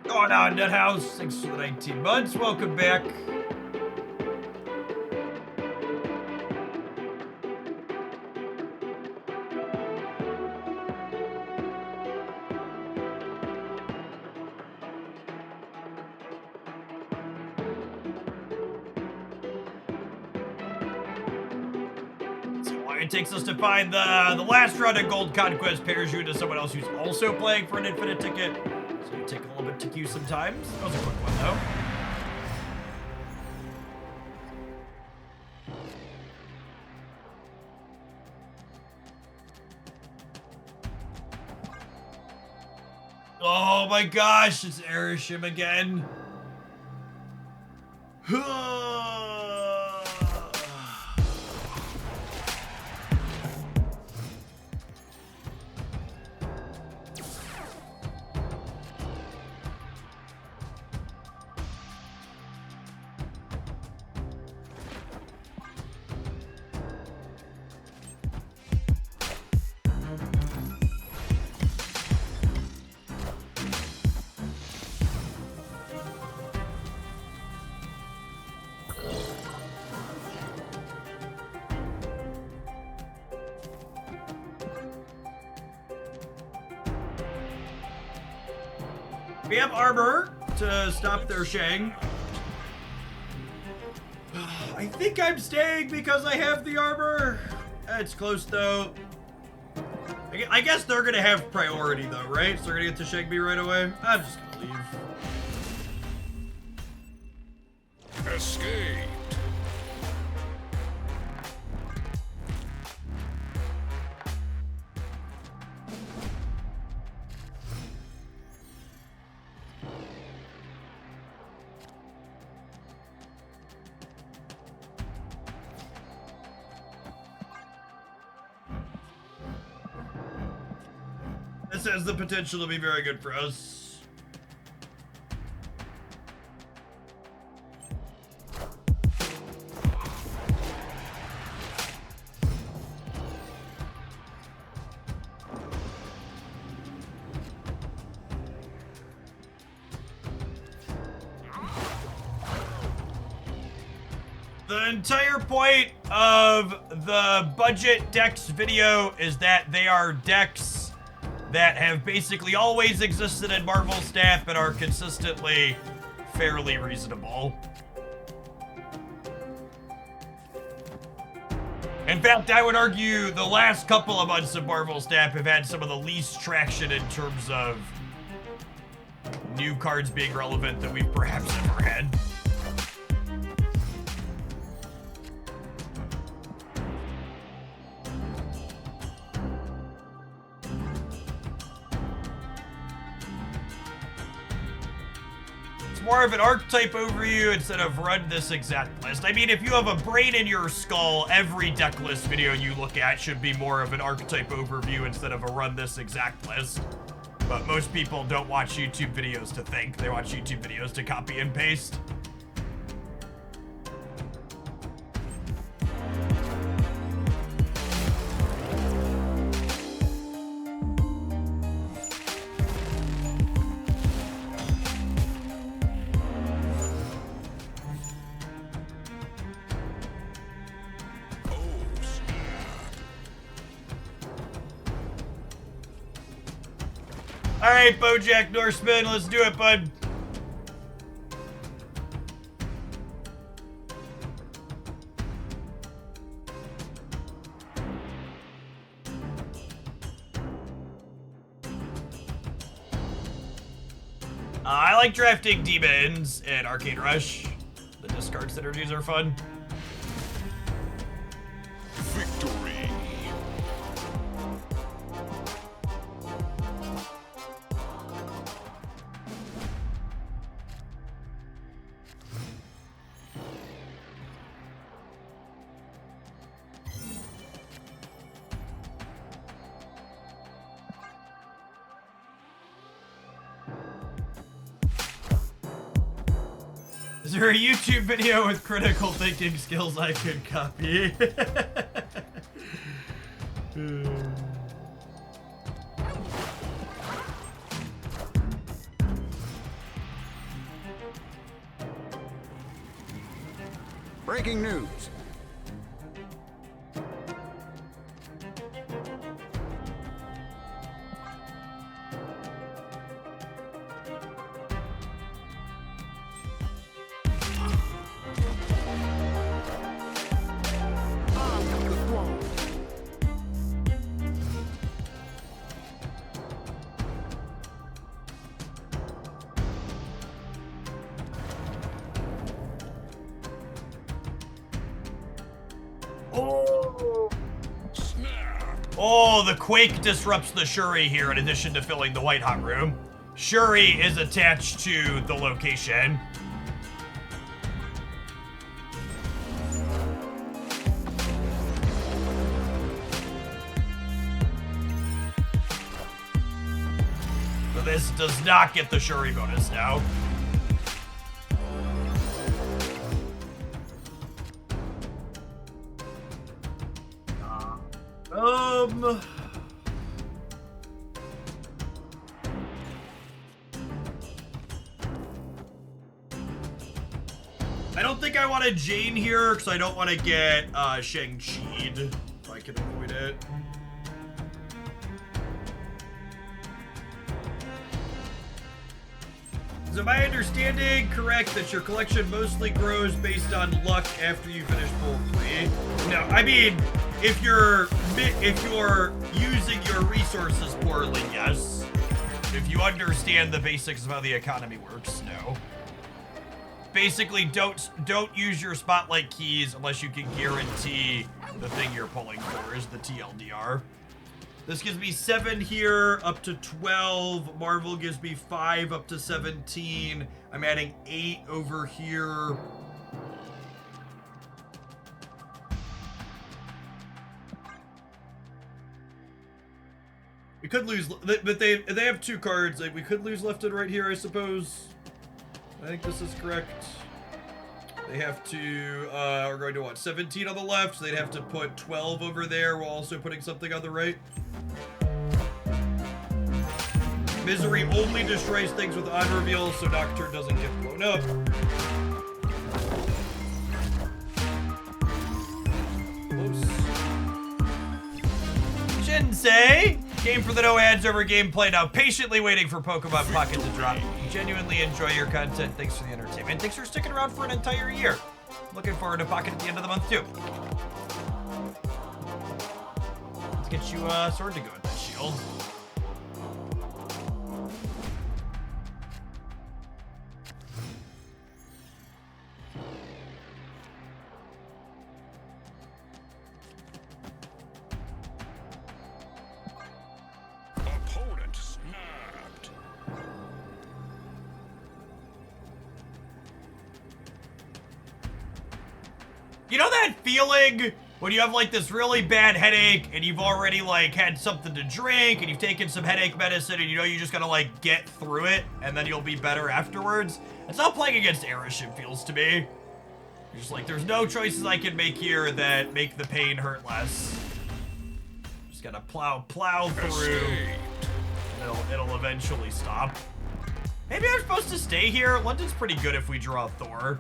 Going on, Nuthouse. Thanks for the 19 months. Welcome back. It takes us to find the last round of Gold Conquest pairs you into someone else who's also playing for an infinite ticket. So you take a little bit to queue sometimes. That was a quick one though. Oh my gosh, it's Erishim again. We have armor to stop their Shang. I think I'm staying because I have the armor. It's close though. I guess they're gonna have priority though, right? So they're gonna get to Shang right away. I'm just gonna leave. Escape. This has the potential to be very good for us. The entire point of the budget decks video is that they are decks that have basically always existed in Marvel Snap and are consistently fairly reasonable. In fact, I would argue the last couple of months of Marvel Snap have had some of the least traction in terms of new cards being relevant that we've perhaps ever had. More of an archetype overview instead of run this exact list. I mean, if you have a brain in your skull, every deck list video you look at should be more of an archetype overview instead of a run this exact list. But most people don't watch YouTube videos to think. They watch YouTube videos to copy and paste. All right, Bojack Norseman, let's do it, bud. I like drafting demons in Arcane Rush. The discard synergies are fun. Victory. Is there a YouTube video with critical thinking skills I could copy? Breaking news. Oh, the Quake disrupts the Shuri here in addition to filling the White Hot Room. Shuri is attached to the location. So this does not get the Shuri bonus now. I don't think I want a Jane here because I don't want to get Shang-Chi'd if I can avoid it. Is it my understanding correct that your collection mostly grows based on luck after you finish pull 3? No, I mean, if you're using your resources poorly, yes. If you understand the basics of how the economy works, no. Basically, don't use your spotlight keys unless you can guarantee the thing you're pulling for is the TLDR. This gives me 7 here up to 12. Marvel gives me 5 up to 17. I'm adding 8 over here. We could lose, but they have 2 cards. Like, we could lose left and right here, I suppose. I think this is correct. They have to, we're going to what, 17 on the left, so they'd have to put 12 over there while also putting something on the right. Misery only destroys things with on reveal, so Nocturne doesn't get blown up. Close. Shinsei! Game for the no ads over gameplay now. Patiently waiting for Pokemon Pocket to drop. Genuinely enjoy your content. Thanks for the entertainment. Thanks for sticking around for an entire year. Looking forward to Pocket at the end of the month, too. Let's get you a sword to go with that shield. Opponent snapped. You know that feeling when you have like this really bad headache and you've already like had something to drink and you've taken some headache medicine and you know you just gotta like get through it and then you'll be better afterwards? That's how playing against Airship feels to me. You're just like, there's no choices I can make here that make the pain hurt less. Just gotta plow through. It'll eventually stop. Maybe I'm supposed to stay here? London's pretty good if we draw Thor.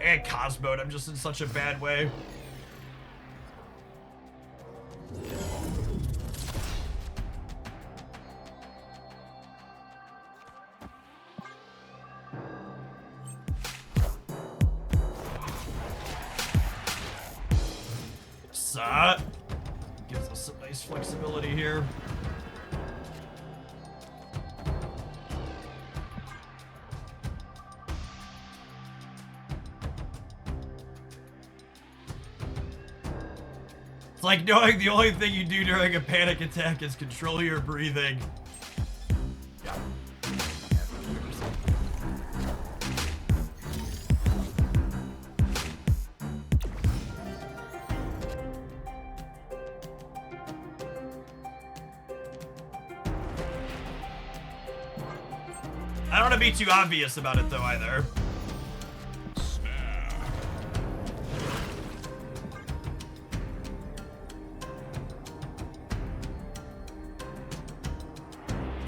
And Cosmo, I'm just in such a bad way. Gives us some nice flexibility here. It's like knowing the only thing you do during a panic attack is control your breathing. I don't want to be too obvious about it though either.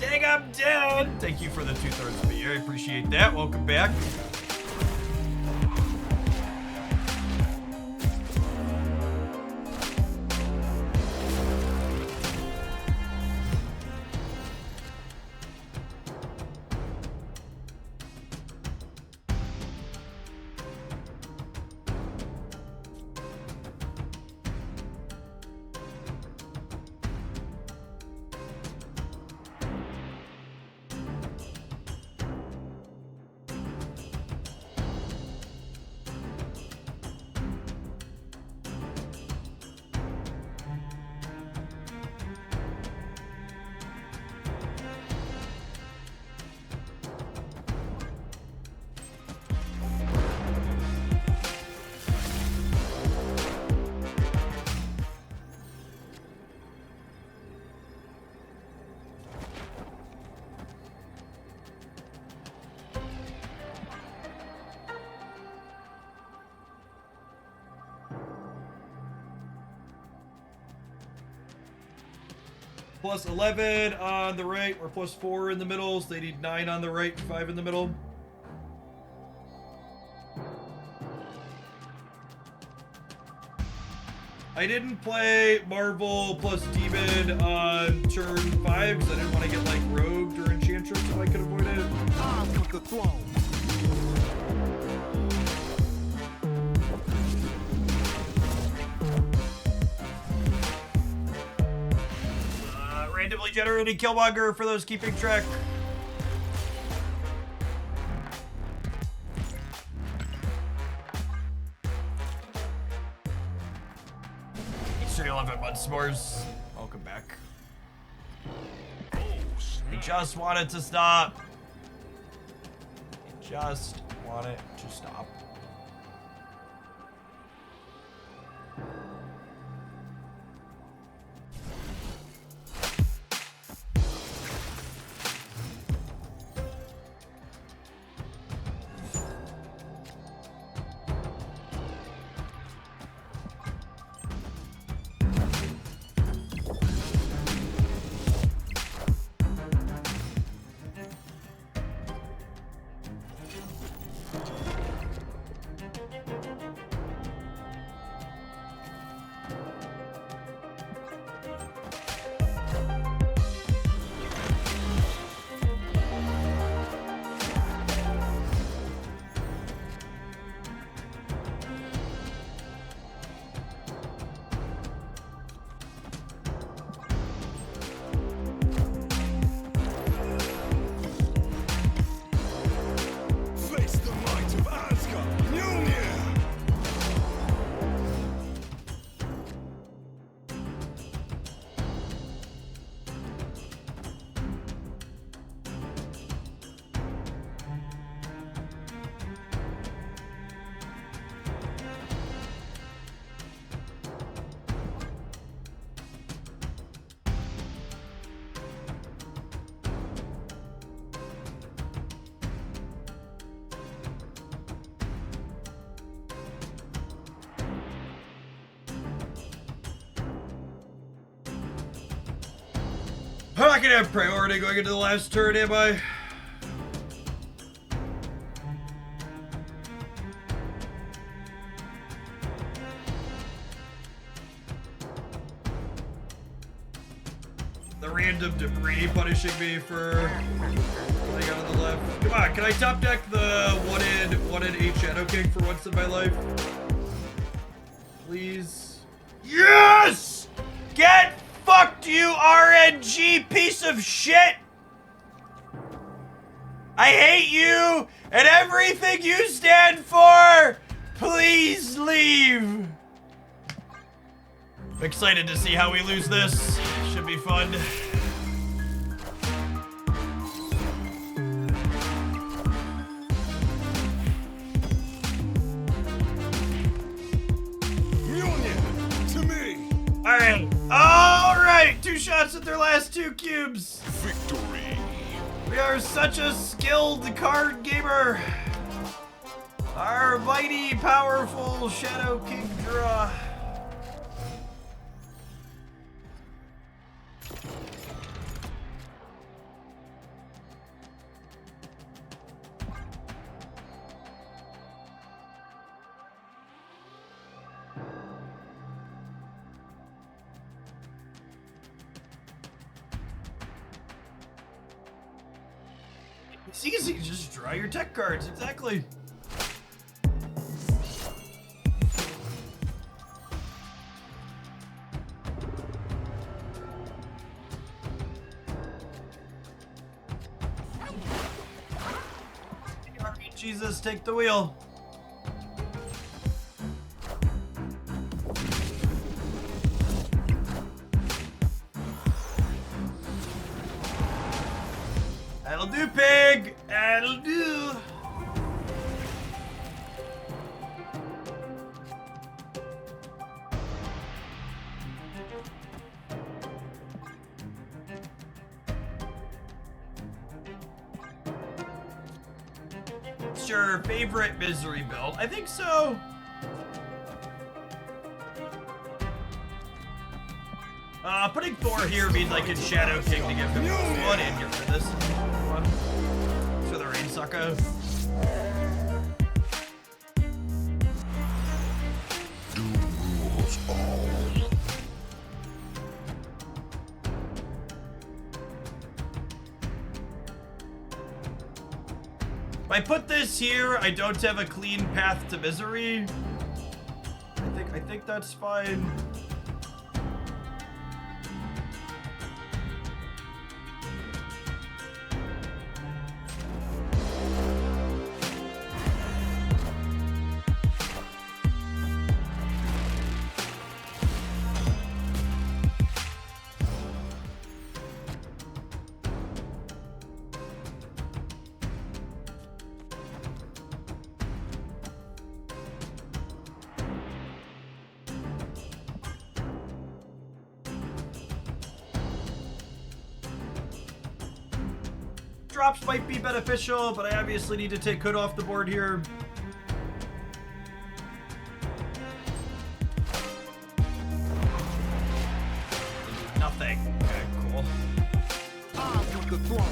Dang, I'm dead! Thank you for the 2/3 of a year. I appreciate that. Welcome back. Plus 11 on the right, or plus 4 in the middle, so they need 9 on the right, 5 in the middle. I didn't play Marvel plus Demon on turn 5 because I didn't want to get like rogued or enchantress if I could avoid it. Time for the throne. Randomly generated Killmonger for those keeping track. Easter 11 months s'mores. Welcome back. I just want it to stop. I just want it to stop. Face the might of Asgard. Mjolnir. I'm not gonna have priority going into the last turn, am I? The random debris punishing me for playing out on the left. Come on, can I top deck the one in 8 Shadow King for once in my life? Please. Yes! Get fucked, you RNG piece of shit! I hate you and everything you stand for! Please leave! Excited to see how we lose this. Should be fun. Mjolnir, to me. Alright! 2 shots at their last 2 cubes. Victory. We are such a skilled card gamer. Our mighty, powerful Shadow King draw. It's easy, just draw your tech cards, exactly. Jesus, take the wheel. That'll do, pig. That'll do. What's your favorite misery build? I think so. Putting Thor here means I can Shadow King to give him +1 and get rid of this. For the rain sucker. If I put this here, I don't have a clean path to misery. I think that's fine. Drops might be beneficial, but I obviously need to take Hood off the board here. Nothing. Okay, cool. Armed with the throne.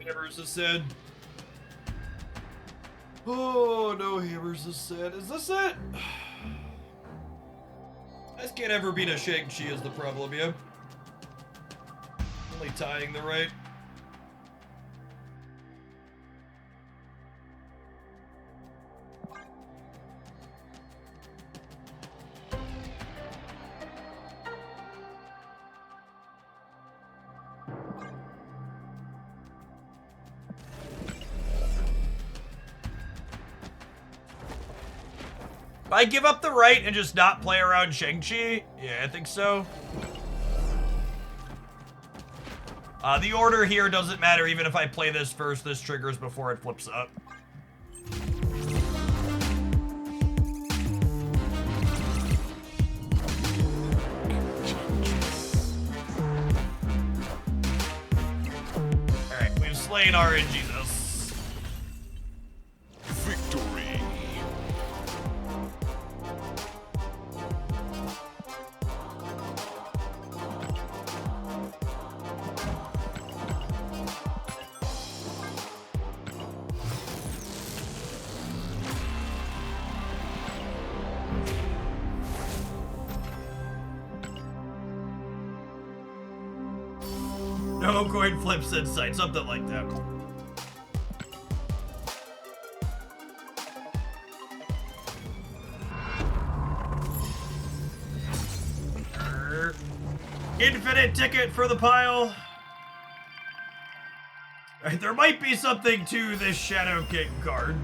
Hammers is said. Oh no, Hammers is said. Is this it? This can't ever beat a Shang-Chi is the problem, yeah? Only tying the right. I give up the right and just not play around Shang-Chi? Yeah, I think so. The order here doesn't matter. Even if I play this first, this triggers before it flips up. Alright, we've slain RNGesus. Victory. No coin flips inside, something like that. Infinite ticket for the pile. Alright, there might be something to this Shadow King card.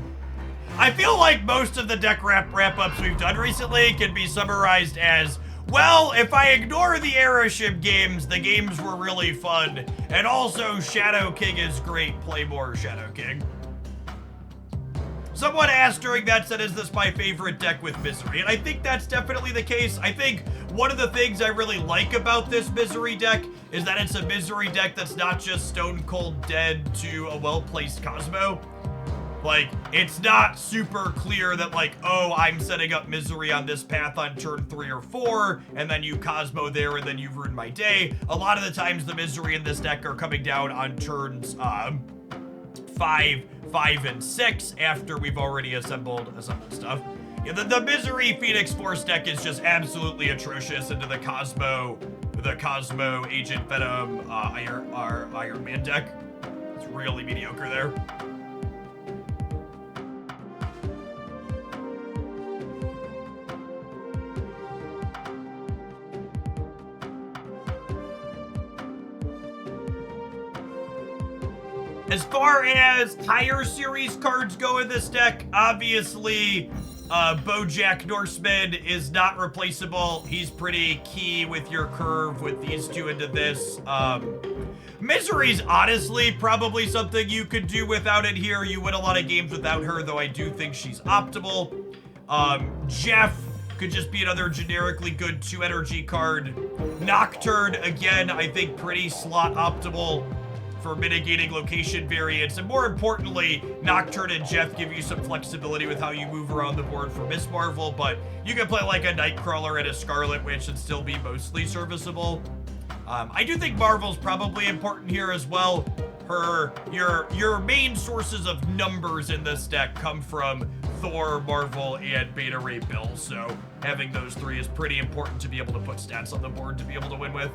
I feel like most of the deck wrap-ups we've done recently can be summarized as, well, if I ignore the Aeroship games, the games were really fun. And also, Shadow King is great. Play more Shadow King. Someone asked during that set, is this my favorite deck with Misery? And I think that's definitely the case. I think one of the things I really like about this Misery deck is that it's a Misery deck that's not just stone cold dead to a well-placed Cosmo. Like, it's not super clear that, like, oh, I'm setting up Misery on this path on turn 3 or 4, and then you Cosmo there, and then you've ruined my day. A lot of the times, the Misery in this deck are coming down on turns 5, and 6 after we've already assembled stuff. Yeah, the Misery Phoenix Force deck is just absolutely atrocious into the Cosmo Agent Venom Iron Man deck. It's really mediocre there. As far as higher series cards go in this deck, obviously, Bojack Norseman is not replaceable. He's pretty key with your curve with these two into this. Misery's honestly probably something you could do without it here. You win a lot of games without her, though I do think she's optimal. Jeff could just be another generically good 2-energy card. Nocturne, again, I think pretty slot optimal for mitigating location variance, and more importantly, Nocturne and Jeff give you some flexibility with how you move around the board for Miss Marvel, but you can play like a Nightcrawler and a Scarlet Witch and still be mostly serviceable. I do think Marvel's probably important here as well. Your main sources of numbers in this deck come from Thor, Marvel, and Beta Ray Bill, so having those three is pretty important to be able to put stats on the board to be able to win with.